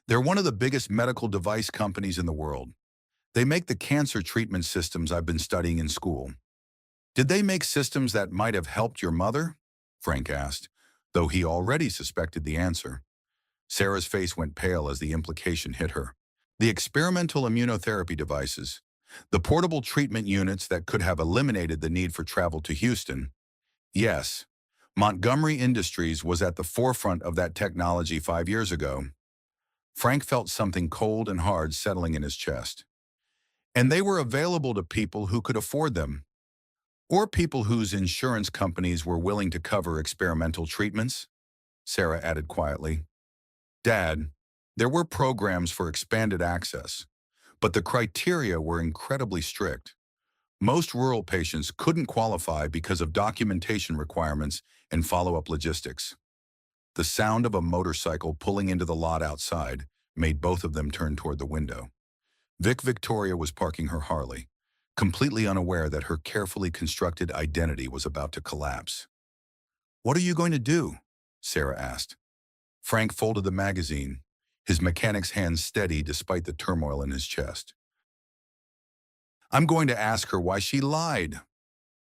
They're one of the biggest medical device companies in the world. They make the cancer treatment systems I've been studying in school." "Did they make systems that might have helped your mother?" Frank asked, though he already suspected the answer. Sarah's face went pale as the implication hit her. "The experimental immunotherapy devices, the portable treatment units that could have eliminated the need for travel to Houston. Yes, Montgomery Industries was at the forefront of that technology 5 years ago." Frank felt something cold and hard settling in his chest. "And they were available to people who could afford them, or people whose insurance companies were willing to cover experimental treatments," Sarah added quietly. "Dad, there were programs for expanded access, but the criteria were incredibly strict. Most rural patients couldn't qualify because of documentation requirements and follow-up logistics." The sound of a motorcycle pulling into the lot outside made both of them turn toward the window. Victoria was parking her Harley, completely unaware that her carefully constructed identity was about to collapse. "What are you going to do?" Sarah asked. Frank folded the magazine, his mechanic's hands steady despite the turmoil in his chest. "I'm going to ask her why she lied."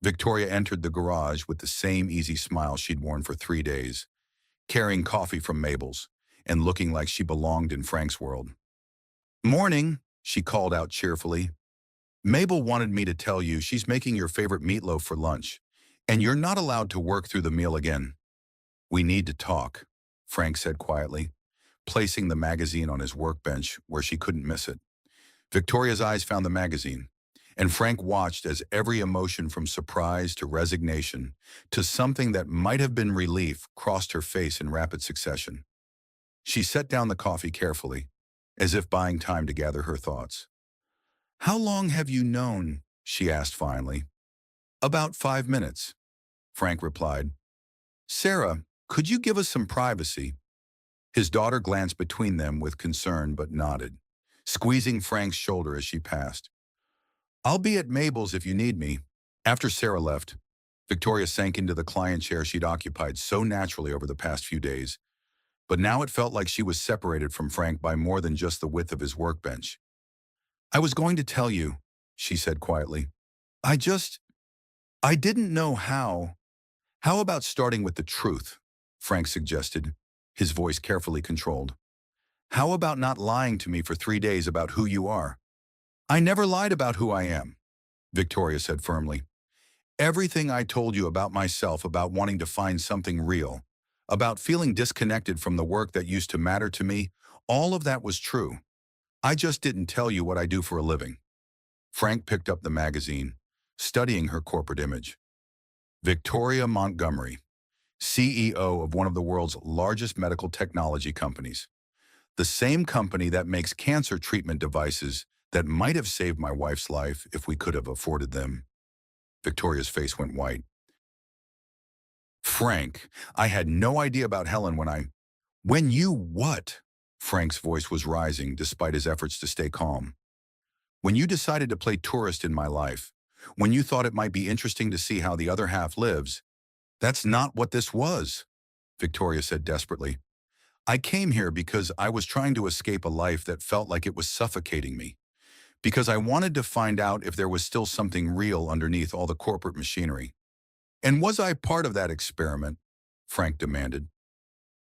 Victoria entered the garage with the same easy smile she'd worn for 3 days, carrying coffee from Mabel's and looking like she belonged in Frank's world. "Morning," she called out cheerfully. "Mabel wanted me to tell you she's making your favorite meatloaf for lunch, and you're not allowed to work through the meal again." "We need to talk," Frank said quietly, placing the magazine on his workbench where she couldn't miss it. Victoria's eyes found the magazine, and Frank watched as every emotion from surprise to resignation to something that might have been relief crossed her face in rapid succession. She set down the coffee carefully, as if buying time to gather her thoughts. "How long have you known?" she asked finally. "About 5 minutes," Frank replied. "Sarah, could you give us some privacy?" His daughter glanced between them with concern but nodded, squeezing Frank's shoulder as she passed. "I'll be at Mabel's if you need me." After Sarah left, Victoria sank into the client chair she'd occupied so naturally over the past few days, but now it felt like she was separated from Frank by more than just the width of his workbench. "I was going to tell you," she said quietly. I didn't know how." "How about starting with the truth?" Frank suggested, his voice carefully controlled. "How about not lying to me for 3 days about who you are?" "I never lied about who I am," Victoria said firmly. "Everything I told you about myself, about wanting to find something real, about feeling disconnected from the work that used to matter to me, all of that was true. I just didn't tell you what I do for a living." Frank picked up the magazine, studying her corporate image. Victoria Montgomery, CEO of one of the world's largest medical technology companies. The same company that makes cancer treatment devices that might have saved my wife's life if we could have afforded them. Victoria's face went white. "Frank, I had no idea about Helen when you what?" Frank's voice was rising despite his efforts to stay calm. "When you decided to play tourist in my life, when you thought it might be interesting to see how the other half lives, that's not what this was," Victoria said desperately. "I came here because I was trying to escape a life that felt like it was suffocating me, because I wanted to find out if there was still something real underneath all the corporate machinery. And was I part of that experiment? Frank demanded.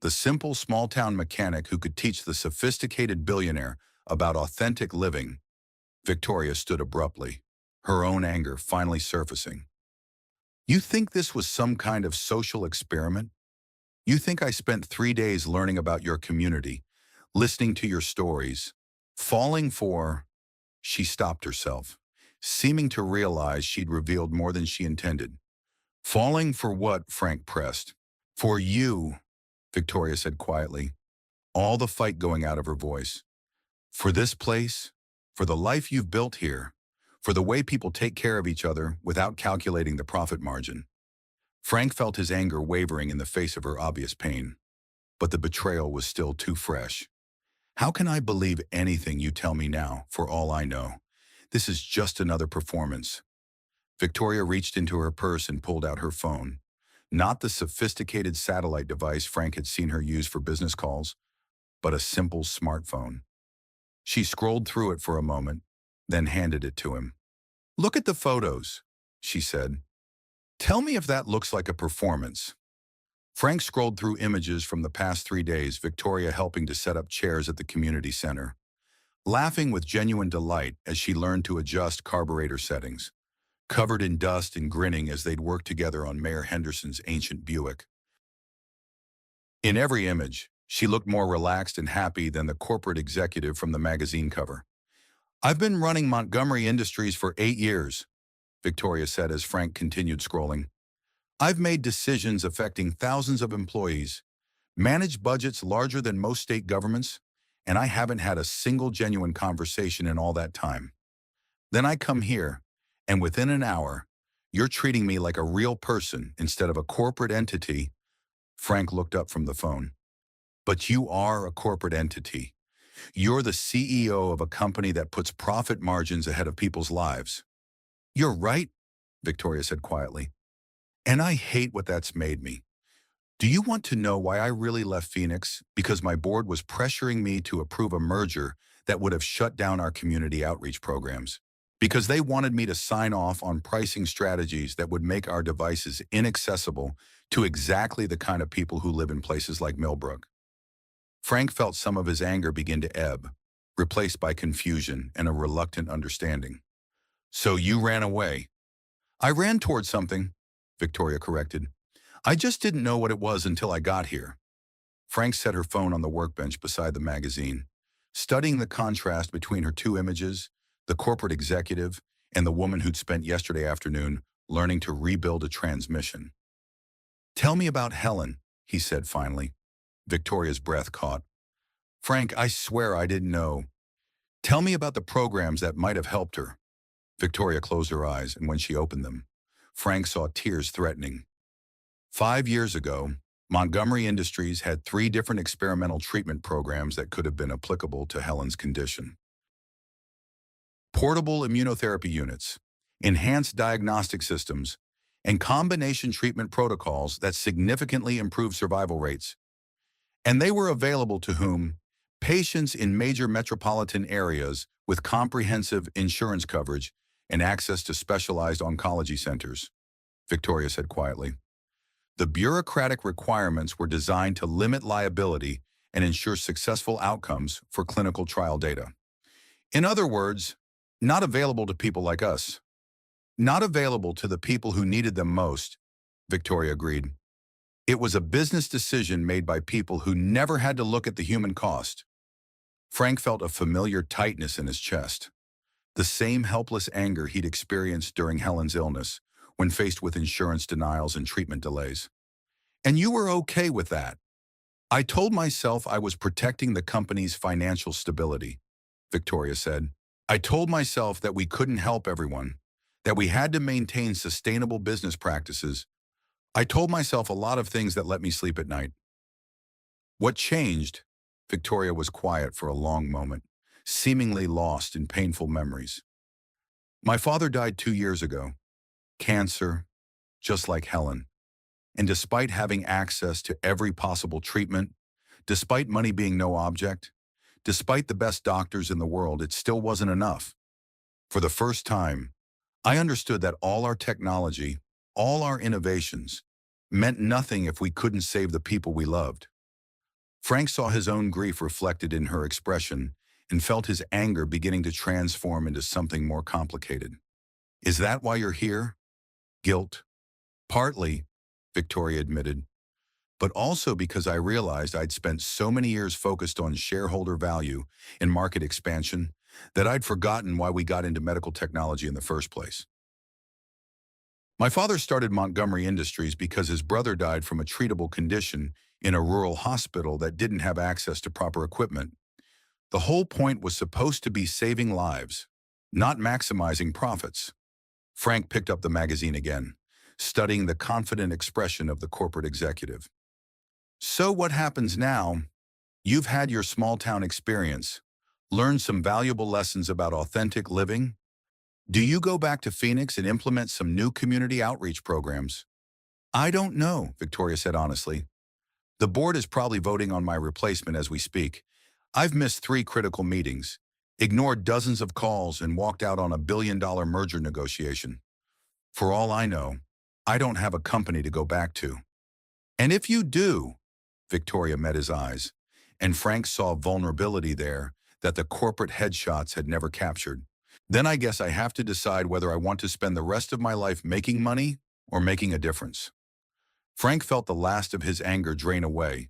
The simple small-town mechanic who could teach the sophisticated billionaire about authentic living. Victoria stood abruptly, her own anger finally surfacing. You think this was some kind of social experiment? You think I spent 3 days learning about your community, listening to your stories, falling for... She stopped herself, seeming to realize she'd revealed more than she intended. Falling for what? Frank pressed. For you, Victoria said quietly, all the fight going out of her voice. For this place, for the life you've built here, for the way people take care of each other without calculating the profit margin. Frank felt his anger wavering in the face of her obvious pain, but the betrayal was still too fresh. How can I believe anything you tell me now, for all I know? This is just another performance. Victoria reached into her purse and pulled out her phone. Not the sophisticated satellite device Frank had seen her use for business calls, but a simple smartphone. She scrolled through it for a moment, then handed it to him. Look at the photos, she said. Tell me if that looks like a performance. Frank scrolled through images from the past 3 days, Victoria helping to set up chairs at the community center, laughing with genuine delight as she learned to adjust carburetor settings, covered in dust and grinning as they'd worked together on Mayor Henderson's ancient Buick. In every image, she looked more relaxed and happy than the corporate executive from the magazine cover. I've been running Montgomery Industries for 8 years, Victoria said as Frank continued scrolling. I've made decisions affecting thousands of employees, managed budgets larger than most state governments, and I haven't had a single genuine conversation in all that time. Then I come here, and within an hour, you're treating me like a real person instead of a corporate entity. Frank looked up from the phone. But you are a corporate entity. You're the CEO of a company that puts profit margins ahead of people's lives. You're right, Victoria said quietly. And I hate what that's made me. Do you want to know why I really left Phoenix? Because my board was pressuring me to approve a merger that would have shut down our community outreach programs. Because they wanted me to sign off on pricing strategies that would make our devices inaccessible to exactly the kind of people who live in places like Millbrook. Frank felt some of his anger begin to ebb, replaced by confusion and a reluctant understanding. So you ran away. I ran towards something, Victoria corrected. I just didn't know what it was until I got here. Frank set her phone on the workbench beside the magazine, studying the contrast between her two images, the corporate executive and the woman who'd spent yesterday afternoon learning to rebuild a transmission. Tell me about Helen, he said finally. Victoria's breath caught. Frank, I swear I didn't know. Tell me about the programs that might have helped her. Victoria closed her eyes, and when she opened them, Frank saw tears threatening. 5 years ago, Montgomery Industries had 3 different experimental treatment programs that could have been applicable to Helen's condition. Portable immunotherapy units, enhanced diagnostic systems, and combination treatment protocols that significantly improve survival rates. And they were available to whom? Patients in major metropolitan areas with comprehensive insurance coverage and access to specialized oncology centers, Victoria said quietly. The bureaucratic requirements were designed to limit liability and ensure successful outcomes for clinical trial data. In other words, not available to people like us. Not available to the people who needed them most, Victoria agreed. It was a business decision made by people who never had to look at the human cost. Frank felt a familiar tightness in his chest, the same helpless anger he'd experienced during Helen's illness when faced with insurance denials and treatment delays. And you were okay with that. I told myself I was protecting the company's financial stability, Victoria said. I told myself that we couldn't help everyone, that we had to maintain sustainable business practices. I told myself a lot of things that let me sleep at night. What changed? Victoria was quiet for a long moment, seemingly lost in painful memories. My father died 2 years ago. Cancer, just like Helen. And despite having access to every possible treatment, despite money being no object, despite the best doctors in the world, it still wasn't enough. For the first time, I understood that all our technology, all our innovations meant nothing if we couldn't save the people we loved. Frank saw his own grief reflected in her expression and felt his anger beginning to transform into something more complicated. Is that why you're here? Guilt? Partly, Victoria admitted, but also because I realized I'd spent so many years focused on shareholder value and market expansion that I'd forgotten why we got into medical technology in the first place. My father started Montgomery Industries because his brother died from a treatable condition in a rural hospital that didn't have access to proper equipment. The whole point was supposed to be saving lives, not maximizing profits. Frank picked up the magazine again, studying the confident expression of the corporate executive. So what happens now? You've had your small-town experience, learned some valuable lessons about authentic living. Do you go back to Phoenix and implement some new community outreach programs? I don't know, Victoria said honestly. The board is probably voting on my replacement as we speak. I've missed 3 critical meetings, ignored dozens of calls, and walked out on a billion-dollar merger negotiation. For all I know, I don't have a company to go back to. And if you do, Victoria met his eyes, and Frank saw vulnerability there that the corporate headshots had never captured. Then I guess I have to decide whether I want to spend the rest of my life making money or making a difference. Frank felt the last of his anger drain away,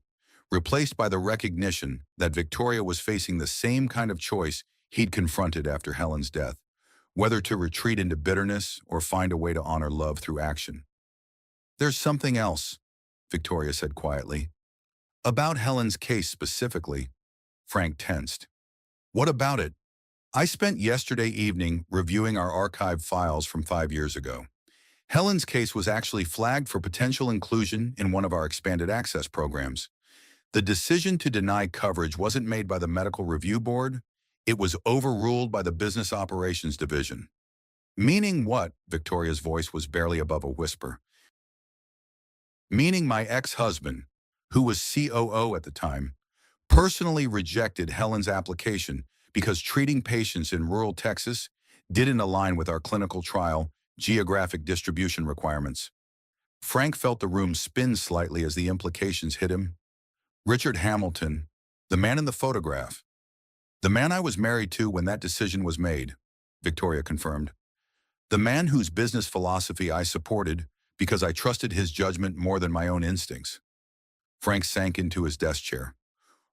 replaced by the recognition that Victoria was facing the same kind of choice he'd confronted after Helen's death, whether to retreat into bitterness or find a way to honor love through action. There's something else, Victoria said quietly. About Helen's case specifically, Frank tensed. What about it? I spent yesterday evening reviewing our archive files from 5 years ago. Helen's case was actually flagged for potential inclusion in one of our expanded access programs. The decision to deny coverage wasn't made by the Medical Review Board. It was overruled by the Business Operations Division. Meaning what? Victoria's voice was barely above a whisper. Meaning my ex-husband, who was COO at the time, personally rejected Helen's application because treating patients in rural Texas didn't align with our clinical trial geographic distribution requirements. Frank felt the room spin slightly as the implications hit him. Richard Hamilton, the man in the photograph. The man I was married to when that decision was made, Victoria confirmed. The man whose business philosophy I supported because I trusted his judgment more than my own instincts. Frank sank into his desk chair,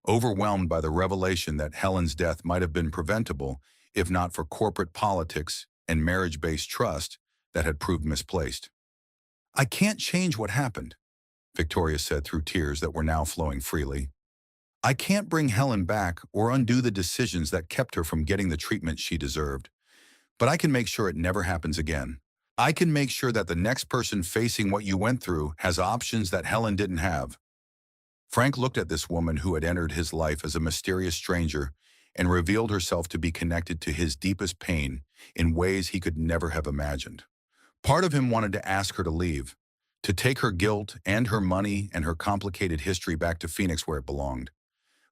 overwhelmed by the revelation that Helen's death might have been preventable if not for corporate politics and marriage-based trust that had proved misplaced. I can't change what happened, Victoria said through tears that were now flowing freely. I can't bring Helen back or undo the decisions that kept her from getting the treatment she deserved. But I can make sure it never happens again. I can make sure that the next person facing what you went through has options that Helen didn't have. Frank looked at this woman who had entered his life as a mysterious stranger and revealed herself to be connected to his deepest pain in ways he could never have imagined. Part of him wanted to ask her to leave, to take her guilt and her money and her complicated history back to Phoenix where it belonged.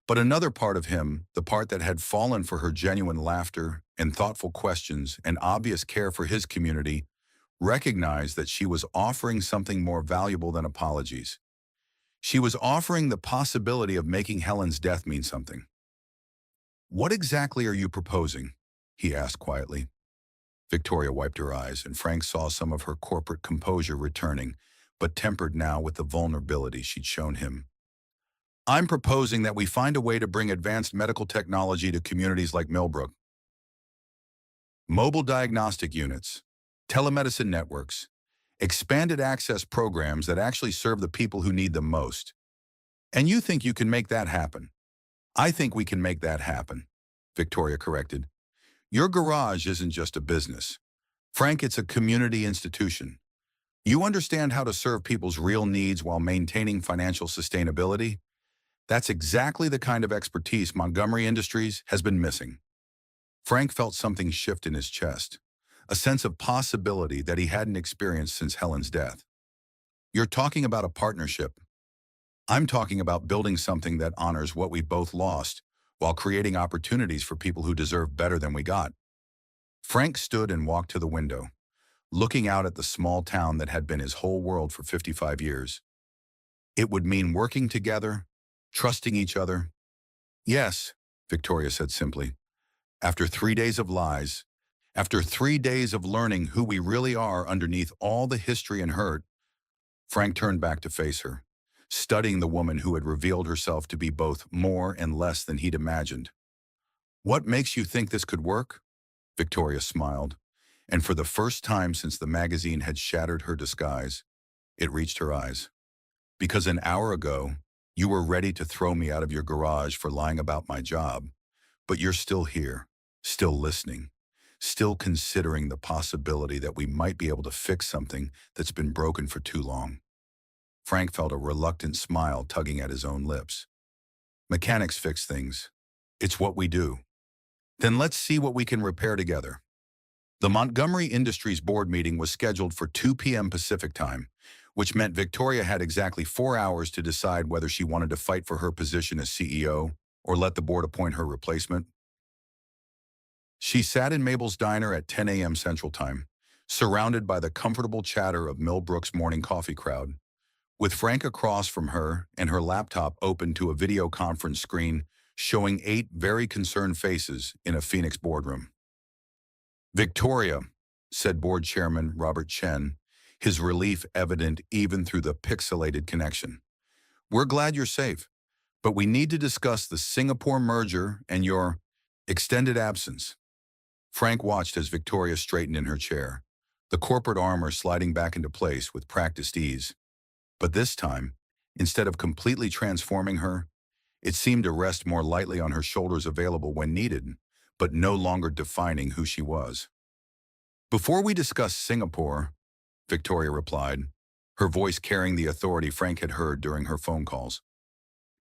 But another part of him, the part that had fallen for her genuine laughter and thoughtful questions and obvious care for his community, recognized that she was offering something more valuable than apologies. She was offering the possibility of making Helen's death mean something. What exactly are you proposing? He asked quietly. Victoria wiped her eyes, and Frank saw some of her corporate composure returning, but tempered now with the vulnerability she'd shown him. I'm proposing that we find a way to bring advanced medical technology to communities like Millbrook. Mobile diagnostic units, telemedicine networks, expanded access programs that actually serve the people who need them most. And you think you can make that happen? I think we can make that happen, Victoria corrected. Your garage isn't just a business. Frank, it's a community institution. You understand how to serve people's real needs while maintaining financial sustainability? That's exactly the kind of expertise Montgomery Industries has been missing. Frank felt something shift in his chest, a sense of possibility that he hadn't experienced since Helen's death. You're talking about a partnership. I'm talking about building something that honors what we both lost while creating opportunities for people who deserve better than we got. Frank stood and walked to the window, looking out at the small town that had been his whole world for 55 years. It would mean working together, trusting each other. Yes, Victoria said simply. After 3 days of lies, after 3 days of learning who we really are underneath all the history and hurt, Frank turned back to face her, studying the woman who had revealed herself to be both more and less than he'd imagined. What makes you think this could work? Victoria smiled, and for the first time since the magazine had shattered her disguise, it reached her eyes. Because an hour ago, you were ready to throw me out of your garage for lying about my job, but you're still here, still listening, still considering the possibility that we might be able to fix something that's been broken for too long. Frank felt a reluctant smile tugging at his own lips. Mechanics fix things. It's what we do. Then let's see what we can repair together. The Montgomery Industries board meeting was scheduled for 2 p.m. Pacific time, which meant Victoria had exactly 4 hours to decide whether she wanted to fight for her position as CEO or let the board appoint her replacement. She sat in Mabel's diner at 10 a.m. Central Time, surrounded by the comfortable chatter of Millbrook's morning coffee crowd, with Frank across from her and her laptop open to a video conference screen showing 8 very concerned faces in a Phoenix boardroom. Victoria, said board chairman Robert Chen, his relief evident even through the pixelated connection. We're glad you're safe, but we need to discuss the Singapore merger and your extended absence. Frank watched as Victoria straightened in her chair, the corporate armor sliding back into place with practiced ease. But this time, instead of completely transforming her, it seemed to rest more lightly on her shoulders, available when needed, but no longer defining who she was. Before we discuss Singapore, Victoria replied, her voice carrying the authority Frank had heard during her phone calls,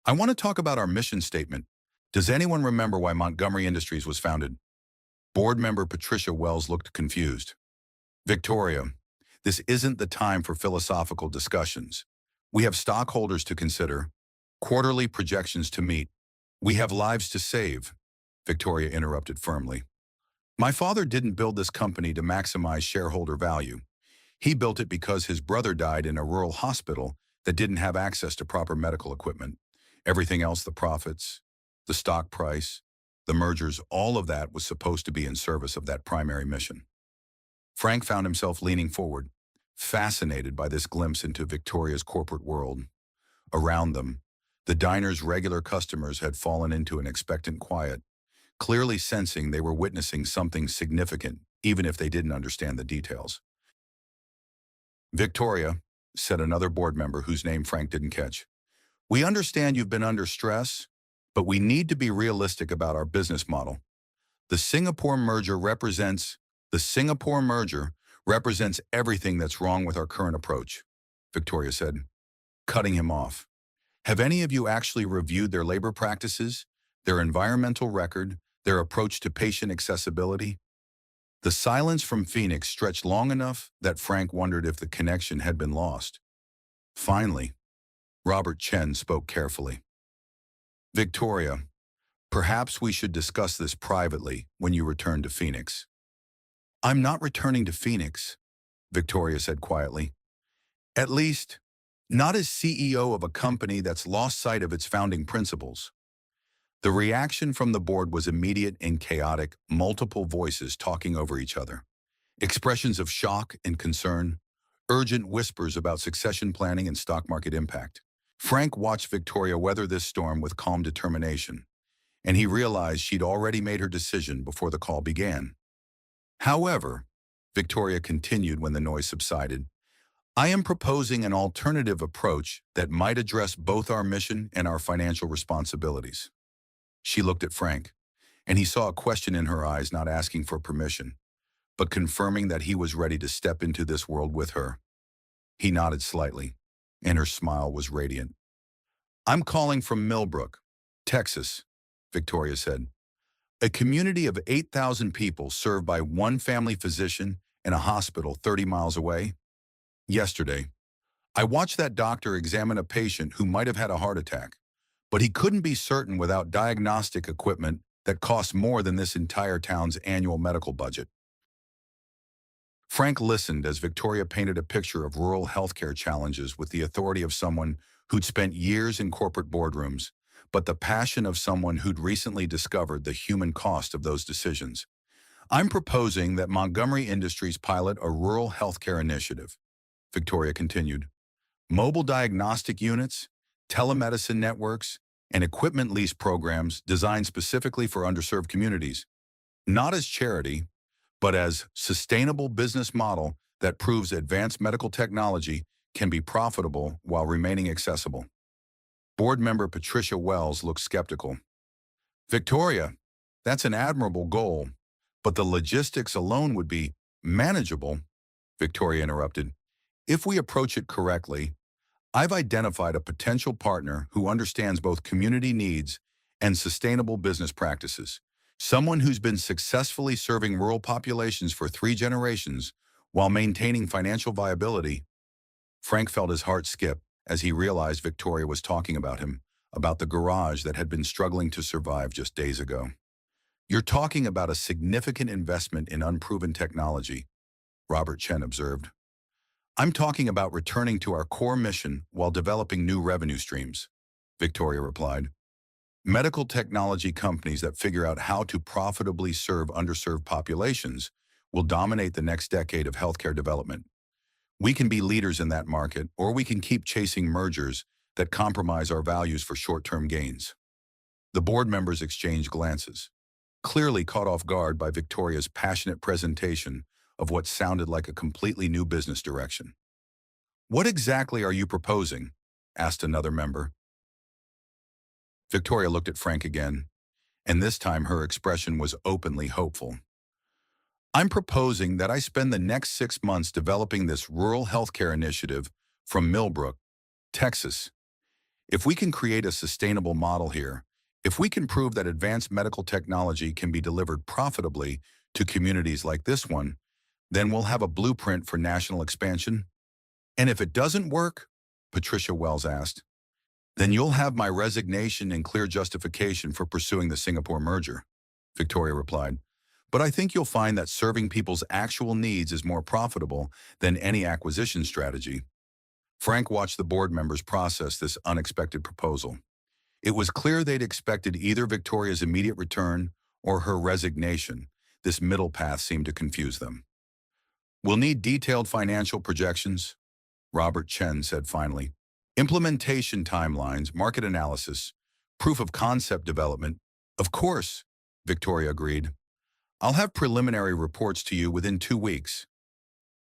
I want to talk about our mission statement. Does anyone remember why Montgomery Industries was founded? Board member Patricia Wells looked confused. Victoria, this isn't the time for philosophical discussions. We have stockholders to consider, quarterly projections to meet. We have lives to save, Victoria interrupted firmly. My father didn't build this company to maximize shareholder value. He built it because his brother died in a rural hospital that didn't have access to proper medical equipment. Everything else, the profits, the stock price, the mergers, all of that was supposed to be in service of that primary mission. Frank found himself leaning forward, fascinated by this glimpse into Victoria's corporate world. Around them, the diner's regular customers had fallen into an expectant quiet, clearly sensing they were witnessing something significant, even if they didn't understand the details. Victoria, said another board member whose name Frank didn't catch, we understand you've been under stress, but we need to be realistic about our business model. The Singapore merger represents everything that's wrong with our current approach, Victoria said, cutting him off. Have any of you actually reviewed their labor practices, their environmental record, their approach to patient accessibility? The silence from Phoenix stretched long enough that Frank wondered if the connection had been lost. Finally, Robert Chen spoke carefully. Victoria, perhaps we should discuss this privately when you return to Phoenix. I'm not returning to Phoenix, Victoria said quietly. At least, not as CEO of a company that's lost sight of its founding principles. The reaction from the board was immediate and chaotic, multiple voices talking over each other. Expressions of shock and concern, urgent whispers about succession planning and stock market impact. Frank watched Victoria weather this storm with calm determination, and he realized she'd already made her decision before the call began. However, Victoria continued when the noise subsided, I am proposing an alternative approach that might address both our mission and our financial responsibilities. She looked at Frank, and he saw a question in her eyes, not asking for permission, but confirming that he was ready to step into this world with her. He nodded slightly, and her smile was radiant. I'm calling from Millbrook, Texas, Victoria said. A community of 8,000 people served by one family physician in a hospital 30 miles away. Yesterday, I watched that doctor examine a patient who might have had a heart attack, but he couldn't be certain without diagnostic equipment that cost more than this entire town's annual medical budget. Frank listened as Victoria painted a picture of rural healthcare challenges with the authority of someone who'd spent years in corporate boardrooms, but the passion of someone who'd recently discovered the human cost of those decisions. I'm proposing that Montgomery Industries pilot a rural healthcare initiative, Victoria continued. Mobile diagnostic units, telemedicine networks, and equipment lease programs designed specifically for underserved communities, not as charity, but as sustainable business model that proves advanced medical technology can be profitable while remaining accessible. Board member Patricia Wells looked skeptical. Victoria, that's an admirable goal, but the logistics alone would be manageable, Victoria interrupted. If we approach it correctly, I've identified a potential partner who understands both community needs and sustainable business practices. Someone who's been successfully serving rural populations for 3 generations while maintaining financial viability. Frank felt his heart skip as he realized Victoria was talking about him, about the garage that had been struggling to survive just days ago. You're talking about a significant investment in unproven technology, Robert Chen observed. I'm talking about returning to our core mission while developing new revenue streams, Victoria replied. Medical technology companies that figure out how to profitably serve underserved populations will dominate the next decade of healthcare development. We can be leaders in that market, or we can keep chasing mergers that compromise our values for short-term gains. The board members exchanged glances, clearly caught off guard by Victoria's passionate presentation of what sounded like a completely new business direction. What exactly are you proposing? Asked another member. Victoria looked at Frank again, and this time her expression was openly hopeful. I'm proposing that I spend the next 6 months developing this rural healthcare initiative from Millbrook, Texas. If we can create a sustainable model here, if we can prove that advanced medical technology can be delivered profitably to communities like this one, then we'll have a blueprint for national expansion. And if it doesn't work, Patricia Wells asked, then you'll have my resignation and clear justification for pursuing the Singapore merger, Victoria replied. But I think you'll find that serving people's actual needs is more profitable than any acquisition strategy. Frank watched the board members process this unexpected proposal. It was clear they'd expected either Victoria's immediate return or her resignation. This middle path seemed to confuse them. We'll need detailed financial projections, Robert Chen said finally. Implementation timelines, market analysis, proof of concept development. Of course, Victoria agreed. I'll have preliminary reports to you within 2 weeks.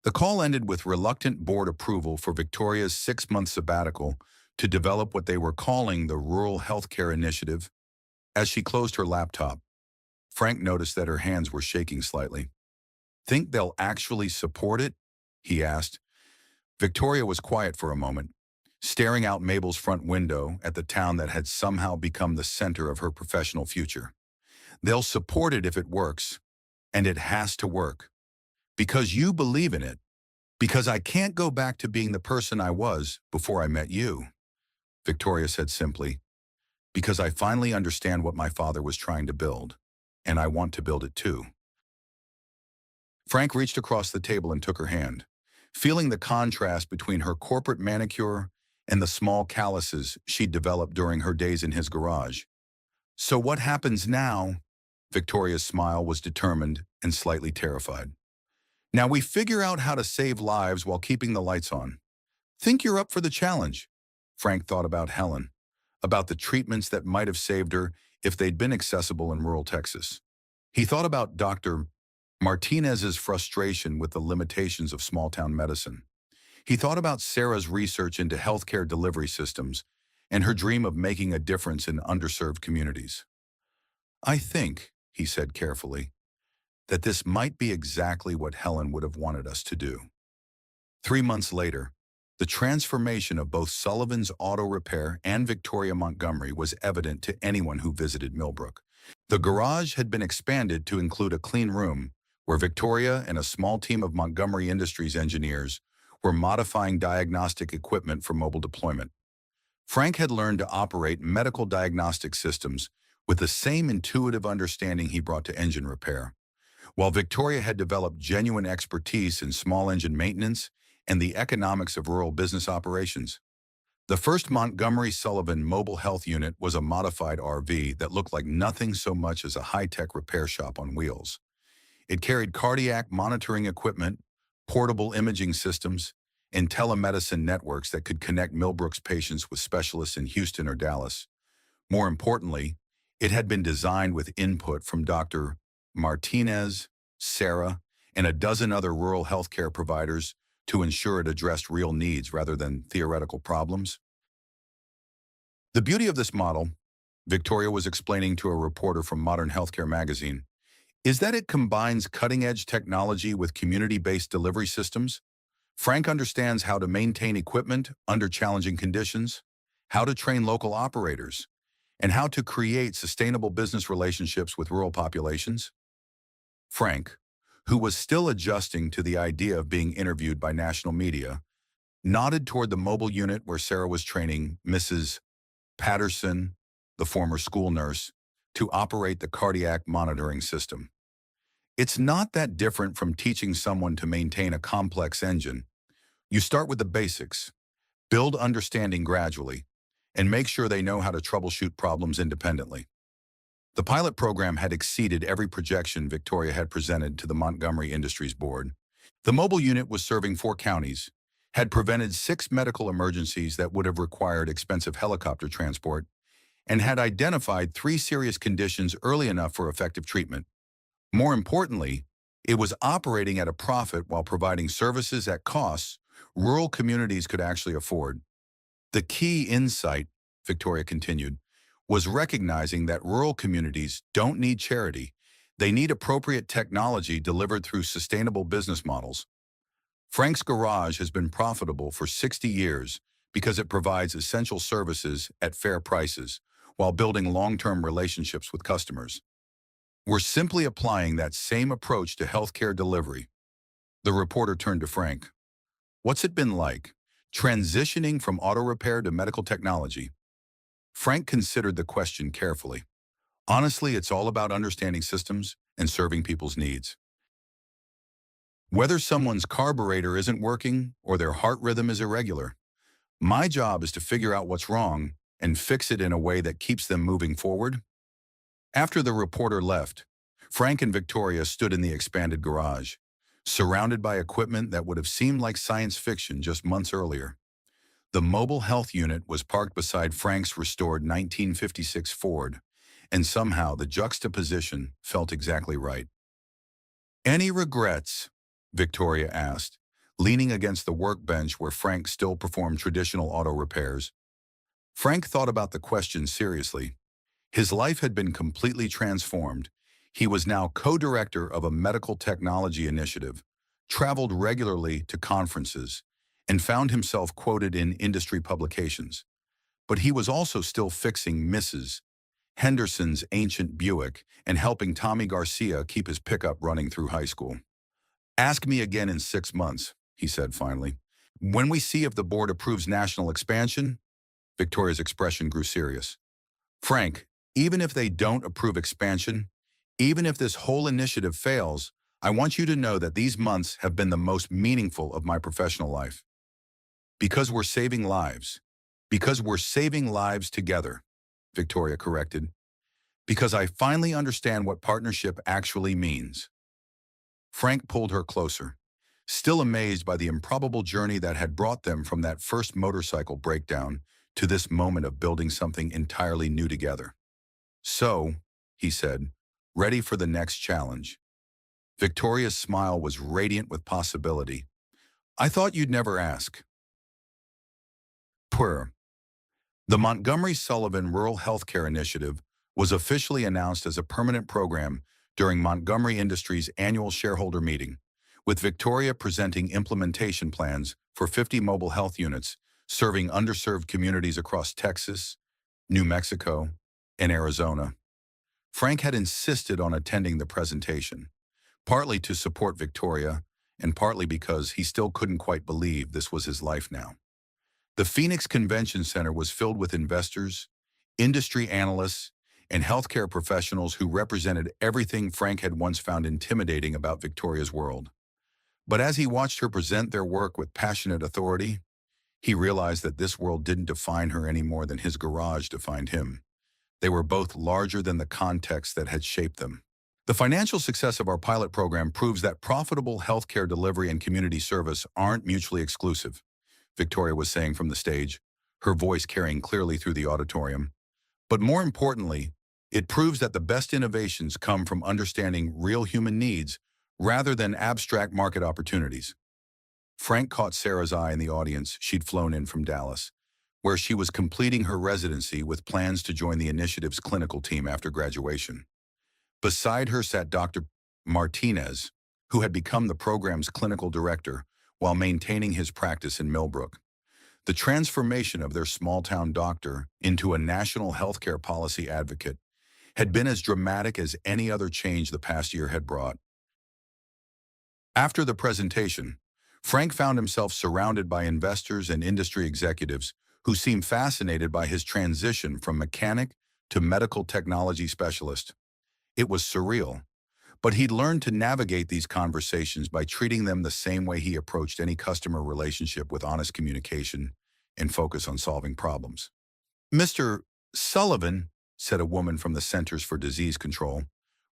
The call ended with reluctant board approval for Victoria's 6-month sabbatical to develop what they were calling the Rural Healthcare Initiative. As she closed her laptop, Frank noticed that her hands were shaking slightly. Think they'll actually support it? He asked. Victoria was quiet for a moment, staring out Mabel's front window at the town that had somehow become the center of her professional future. They'll support it if it works, and it has to work. Because you believe in it. Because I can't go back to being the person I was before I met you, Victoria said simply. Because I finally understand what my father was trying to build, and I want to build it too. Frank reached across the table and took her hand, feeling the contrast between her corporate manicure and the small calluses she'd developed during her days in his garage. So what happens now? Victoria's smile was determined and slightly terrified. Now we figure out how to save lives while keeping the lights on. Think you're up for the challenge. Frank thought about Helen, about the treatments that might have saved her if they'd been accessible in rural Texas. He thought about Dr. Martinez's frustration with the limitations of small-town medicine. He thought about Sarah's research into healthcare delivery systems and her dream of making a difference in underserved communities. I think, he said carefully, that this might be exactly what Helen would have wanted us to do. 3 months later, the transformation of both Sullivan's Auto Repair and Victoria Montgomery was evident to anyone who visited Millbrook. The garage had been expanded to include a clean room where Victoria and a small team of Montgomery Industries engineers were modifying diagnostic equipment for mobile deployment. Frank had learned to operate medical diagnostic systems with the same intuitive understanding he brought to engine repair. while Victoria had developed genuine expertise in small engine maintenance and the economics of rural business operations. The first Montgomery Sullivan Mobile Health Unit was a modified RV that looked like nothing so much as a high-tech repair shop on wheels. It carried cardiac monitoring equipment, portable imaging systems, and telemedicine networks that could connect Millbrook's patients with specialists in Houston or Dallas. More importantly, it had been designed with input from Dr. Martinez, Sarah, and a dozen other rural healthcare providers to ensure it addressed real needs rather than theoretical problems. The beauty of this model, Victoria was explaining to a reporter from Modern Healthcare magazine, is that it combines cutting-edge technology with community-based delivery systems. Frank understands how to maintain equipment under challenging conditions, how to train local operators, and how to create sustainable business relationships with rural populations. Frank, who was still adjusting to the idea of being interviewed by national media, nodded toward the mobile unit where Sarah was training Mrs. Patterson, the former school nurse, to operate the cardiac monitoring system. It's not that different from teaching someone to maintain a complex engine. You start with the basics, build understanding gradually, and make sure they know how to troubleshoot problems independently. The pilot program had exceeded every projection Victoria had presented to the Montgomery Industries Board. The mobile unit was serving 4 counties, had prevented 6 medical emergencies that would have required expensive helicopter transport, and had identified 3 serious conditions early enough for effective treatment. More importantly, it was operating at a profit while providing services at costs rural communities could actually afford. The key insight, Victoria continued, was recognizing that rural communities don't need charity. They need appropriate technology delivered through sustainable business models. Frank's Garage has been profitable for 60 years because it provides essential services at fair prices while building long-term relationships with customers. We're simply applying that same approach to healthcare delivery. The reporter turned to Frank. What's it been like, transitioning from auto repair to medical technology? Frank considered the question carefully. Honestly, it's all about understanding systems and serving people's needs. Whether someone's carburetor isn't working or their heart rhythm is irregular, my job is to figure out what's wrong and fix it in a way that keeps them moving forward. After the reporter left, Frank and Victoria stood in the expanded garage, surrounded by equipment that would have seemed like science fiction just months earlier. The mobile health unit was parked beside Frank's restored 1956 Ford, and somehow the juxtaposition felt exactly right. Any regrets? Victoria asked, leaning against the workbench where Frank still performed traditional auto repairs. Frank thought about the question seriously. His life had been completely transformed. He was now co-director of a medical technology initiative, traveled regularly to conferences, and found himself quoted in industry publications. But he was also still fixing Mrs. Henderson's ancient Buick and helping Tommy Garcia keep his pickup running through high school. Ask me again in 6 months, he said finally. When we see if the board approves national expansion, Victoria's expression grew serious. Frank, even if they don't approve expansion, even if this whole initiative fails, I want you to know that these months have been the most meaningful of my professional life. Because we're saving lives. Because we're saving lives together, Victoria corrected. Because I finally understand what partnership actually means. Frank pulled her closer, still amazed by the improbable journey that had brought them from that first motorcycle breakdown to this moment of building something entirely new together. So, he said, ready for the next challenge. Victoria's smile was radiant with possibility. I thought you'd never ask. Purr. The Montgomery Sullivan Rural Healthcare Initiative was officially announced as a permanent program during Montgomery Industries' annual shareholder meeting, with Victoria presenting implementation plans for 50 mobile health units serving underserved communities across Texas, New Mexico, and Arizona. Frank had insisted on attending the presentation, partly to support Victoria and partly because he still couldn't quite believe this was his life now. The Phoenix Convention Center was filled with investors, industry analysts, and healthcare professionals who represented everything Frank had once found intimidating about Victoria's world. But as he watched her present their work with passionate authority, he realized that this world didn't define her any more than his garage defined him. They were both larger than the context that had shaped them. The financial success of our pilot program proves that profitable healthcare delivery and community service aren't mutually exclusive, Victoria was saying from the stage, her voice carrying clearly through the auditorium. But more importantly, it proves that the best innovations come from understanding real human needs rather than abstract market opportunities. Frank caught Sarah's eye in the audience. She'd flown in from Dallas, where she was completing her residency with plans to join the initiative's clinical team after graduation. Beside her sat Dr. Martinez, who had become the program's clinical director while maintaining his practice in Millbrook. The transformation of their small-town doctor into a national healthcare policy advocate had been as dramatic as any other change the past year had brought. After the presentation, Frank found himself surrounded by investors and industry executives who seemed fascinated by his transition from mechanic to medical technology specialist. It was surreal, but he'd learned to navigate these conversations by treating them the same way he approached any customer relationship, with honest communication and focus on solving problems. "Mr. Sullivan," said a woman from the Centers for Disease Control,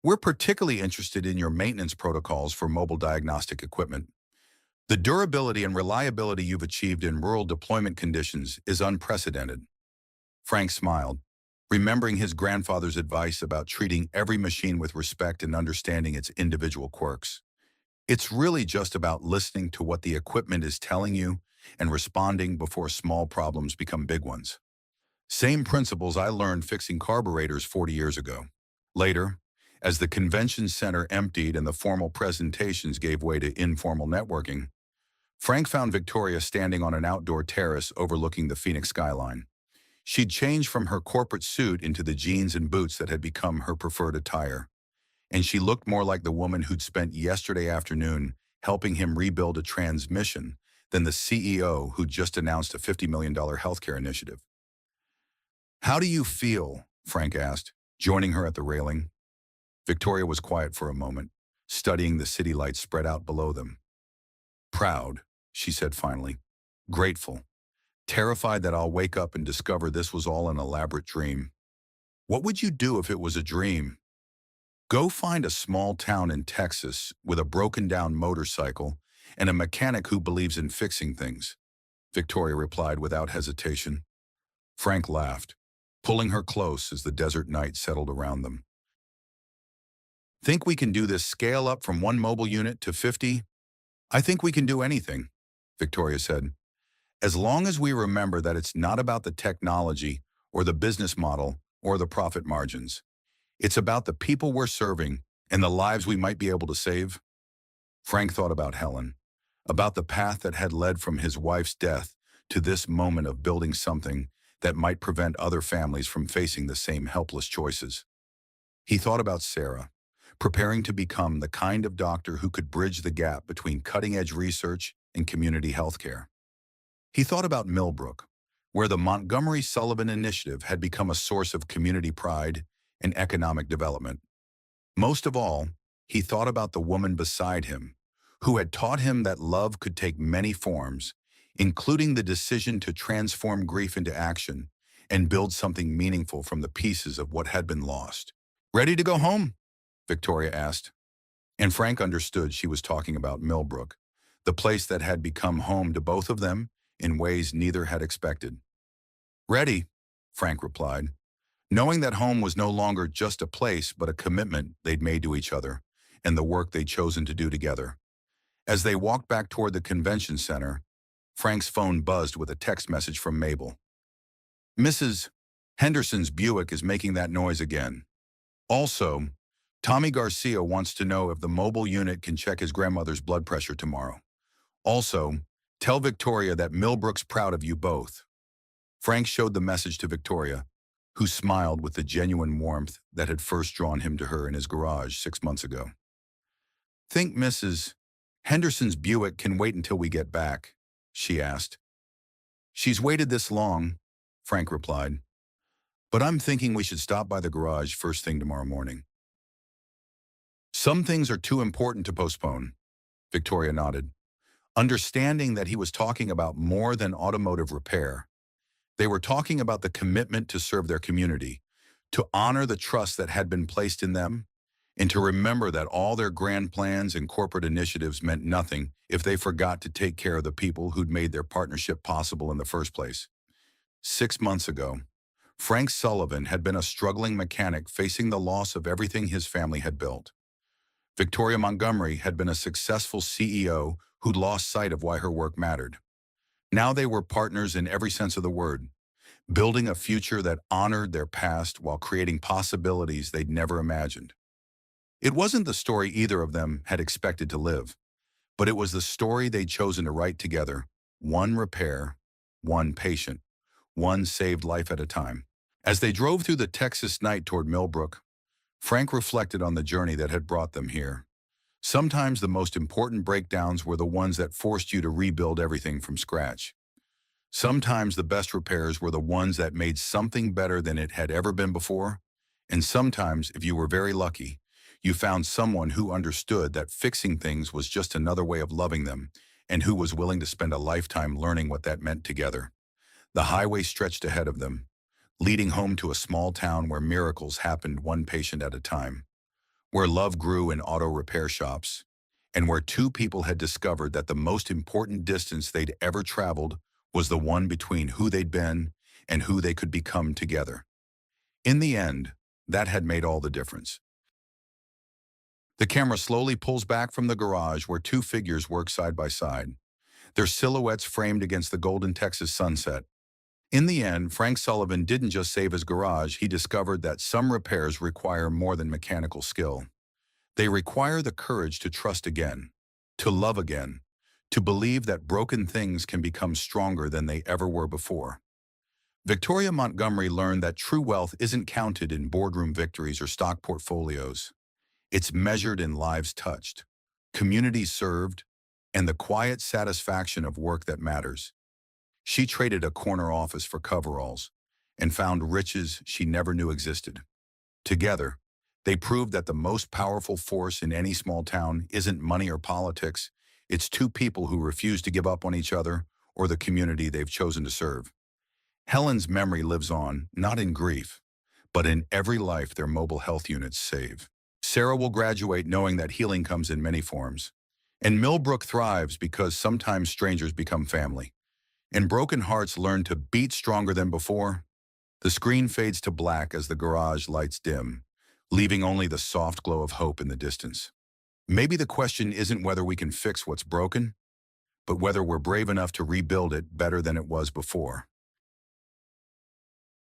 "we're particularly interested in your maintenance protocols for mobile diagnostic equipment. The durability and reliability you've achieved in rural deployment conditions is unprecedented." Frank smiled, remembering his grandfather's advice about treating every machine with respect and understanding its individual quirks. It's really just about listening to what the equipment is telling you and responding before small problems become big ones. Same principles I learned fixing carburetors 40 years ago. Later, as the convention center emptied and the formal presentations gave way to informal networking, Frank found Victoria standing on an outdoor terrace overlooking the Phoenix skyline. She'd changed from her corporate suit into the jeans and boots that had become her preferred attire, and she looked more like the woman who'd spent yesterday afternoon helping him rebuild a transmission than the CEO who'd just announced a $50 million healthcare initiative. "How do you feel?" Frank asked, joining her at the railing. Victoria was quiet for a moment, studying the city lights spread out below them. "Proud," she said finally. "Grateful. Terrified that I'll wake up and discover this was all an elaborate dream." "What would you do if it was a dream?" "Go find a small town in Texas with a broken-down motorcycle and a mechanic who believes in fixing things," Victoria replied without hesitation. Frank laughed, pulling her close as the desert night settled around them. "Think we can do this scale up from one mobile unit to 50? "I think we can do anything," Victoria said, "as long as we remember that it's not about the technology or the business model or the profit margins. It's about the people we're serving and the lives we might be able to save." Frank thought about Helen, about the path that had led from his wife's death to this moment of building something that might prevent other families from facing the same helpless choices. He thought about Sarah, preparing to become the kind of doctor who could bridge the gap between cutting-edge research and community healthcare. He thought about Millbrook, where the Montgomery Sullivan Initiative had become a source of community pride and economic development. Most of all, he thought about the woman beside him, who had taught him that love could take many forms, including the decision to transform grief into action and build something meaningful from the pieces of what had been lost. "Ready to go home?" Victoria asked. And Frank understood she was talking about Millbrook, the place that had become home to both of them in ways neither had expected. "Ready," Frank replied, knowing that home was no longer just a place but a commitment they'd made to each other and the work they'd chosen to do together. As they walked back toward the convention center, Frank's phone buzzed with a text message from Mabel. "Mrs. Henderson's Buick is making that noise again. Also, Tommy Garcia wants to know if the mobile unit can check his grandmother's blood pressure tomorrow. Also, tell Victoria that Millbrook's proud of you both." Frank showed the message to Victoria, who smiled with the genuine warmth that had first drawn him to her in his garage 6 months ago. "Think Mrs. Henderson's Buick can wait until we get back?" she asked. "She's waited this long," Frank replied. but I'm thinking we should stop by the garage first thing tomorrow morning. Some things are too important to postpone, Victoria nodded, understanding that he was talking about more than automotive repair. They were talking about the commitment to serve their community, to honor the trust that had been placed in them, and to remember that all their grand plans and corporate initiatives meant nothing if they forgot to take care of the people who'd made their partnership possible in the first place. 6 months ago, Frank Sullivan had been a struggling mechanic facing the loss of everything his family had built. Victoria Montgomery had been a successful CEO who'd lost sight of why her work mattered. Now they were partners in every sense of the word, building a future that honored their past while creating possibilities they'd never imagined. It wasn't the story either of them had expected to live, but it was the story they'd chosen to write together, one repair, one patient, one saved life at a time. As they drove through the Texas night toward Millbrook, Frank reflected on the journey that had brought them here. Sometimes the most important breakdowns were the ones that forced you to rebuild everything from scratch. Sometimes the best repairs were the ones that made something better than it had ever been before. And sometimes, if you were very lucky, you found someone who understood that fixing things was just another way of loving them and who was willing to spend a lifetime learning what that meant together. The highway stretched ahead of them, leading home to a small town where miracles happened one patient at a time, where love grew in auto repair shops, and where two people had discovered that the most important distance they'd ever traveled was the one between who they'd been and who they could become together. In the end, that had made all the difference. The camera slowly pulls back from the garage where two figures work side by side, their silhouettes framed against the golden Texas sunset. In the end, Frank Sullivan didn't just save his garage, he discovered that some repairs require more than mechanical skill. They require the courage to trust again, to love again, to believe that broken things can become stronger than they ever were before. Victoria Montgomery learned that true wealth isn't counted in boardroom victories or stock portfolios. It's measured in lives touched, communities served, and the quiet satisfaction of work that matters. She traded a corner office for coveralls and found riches she never knew existed. Together, they proved that the most powerful force in any small town isn't money or politics, it's two people who refuse to give up on each other or the community they've chosen to serve. Helen's memory lives on, not in grief, but in every life their mobile health units save. Sarah will graduate knowing that healing comes in many forms. And Millbrook thrives because sometimes strangers become family. And broken hearts learn to beat stronger than before. The screen fades to black as the garage lights dim, leaving only the soft glow of hope in the distance. Maybe the question isn't whether we can fix what's broken, but whether we're brave enough to rebuild it better than it was before.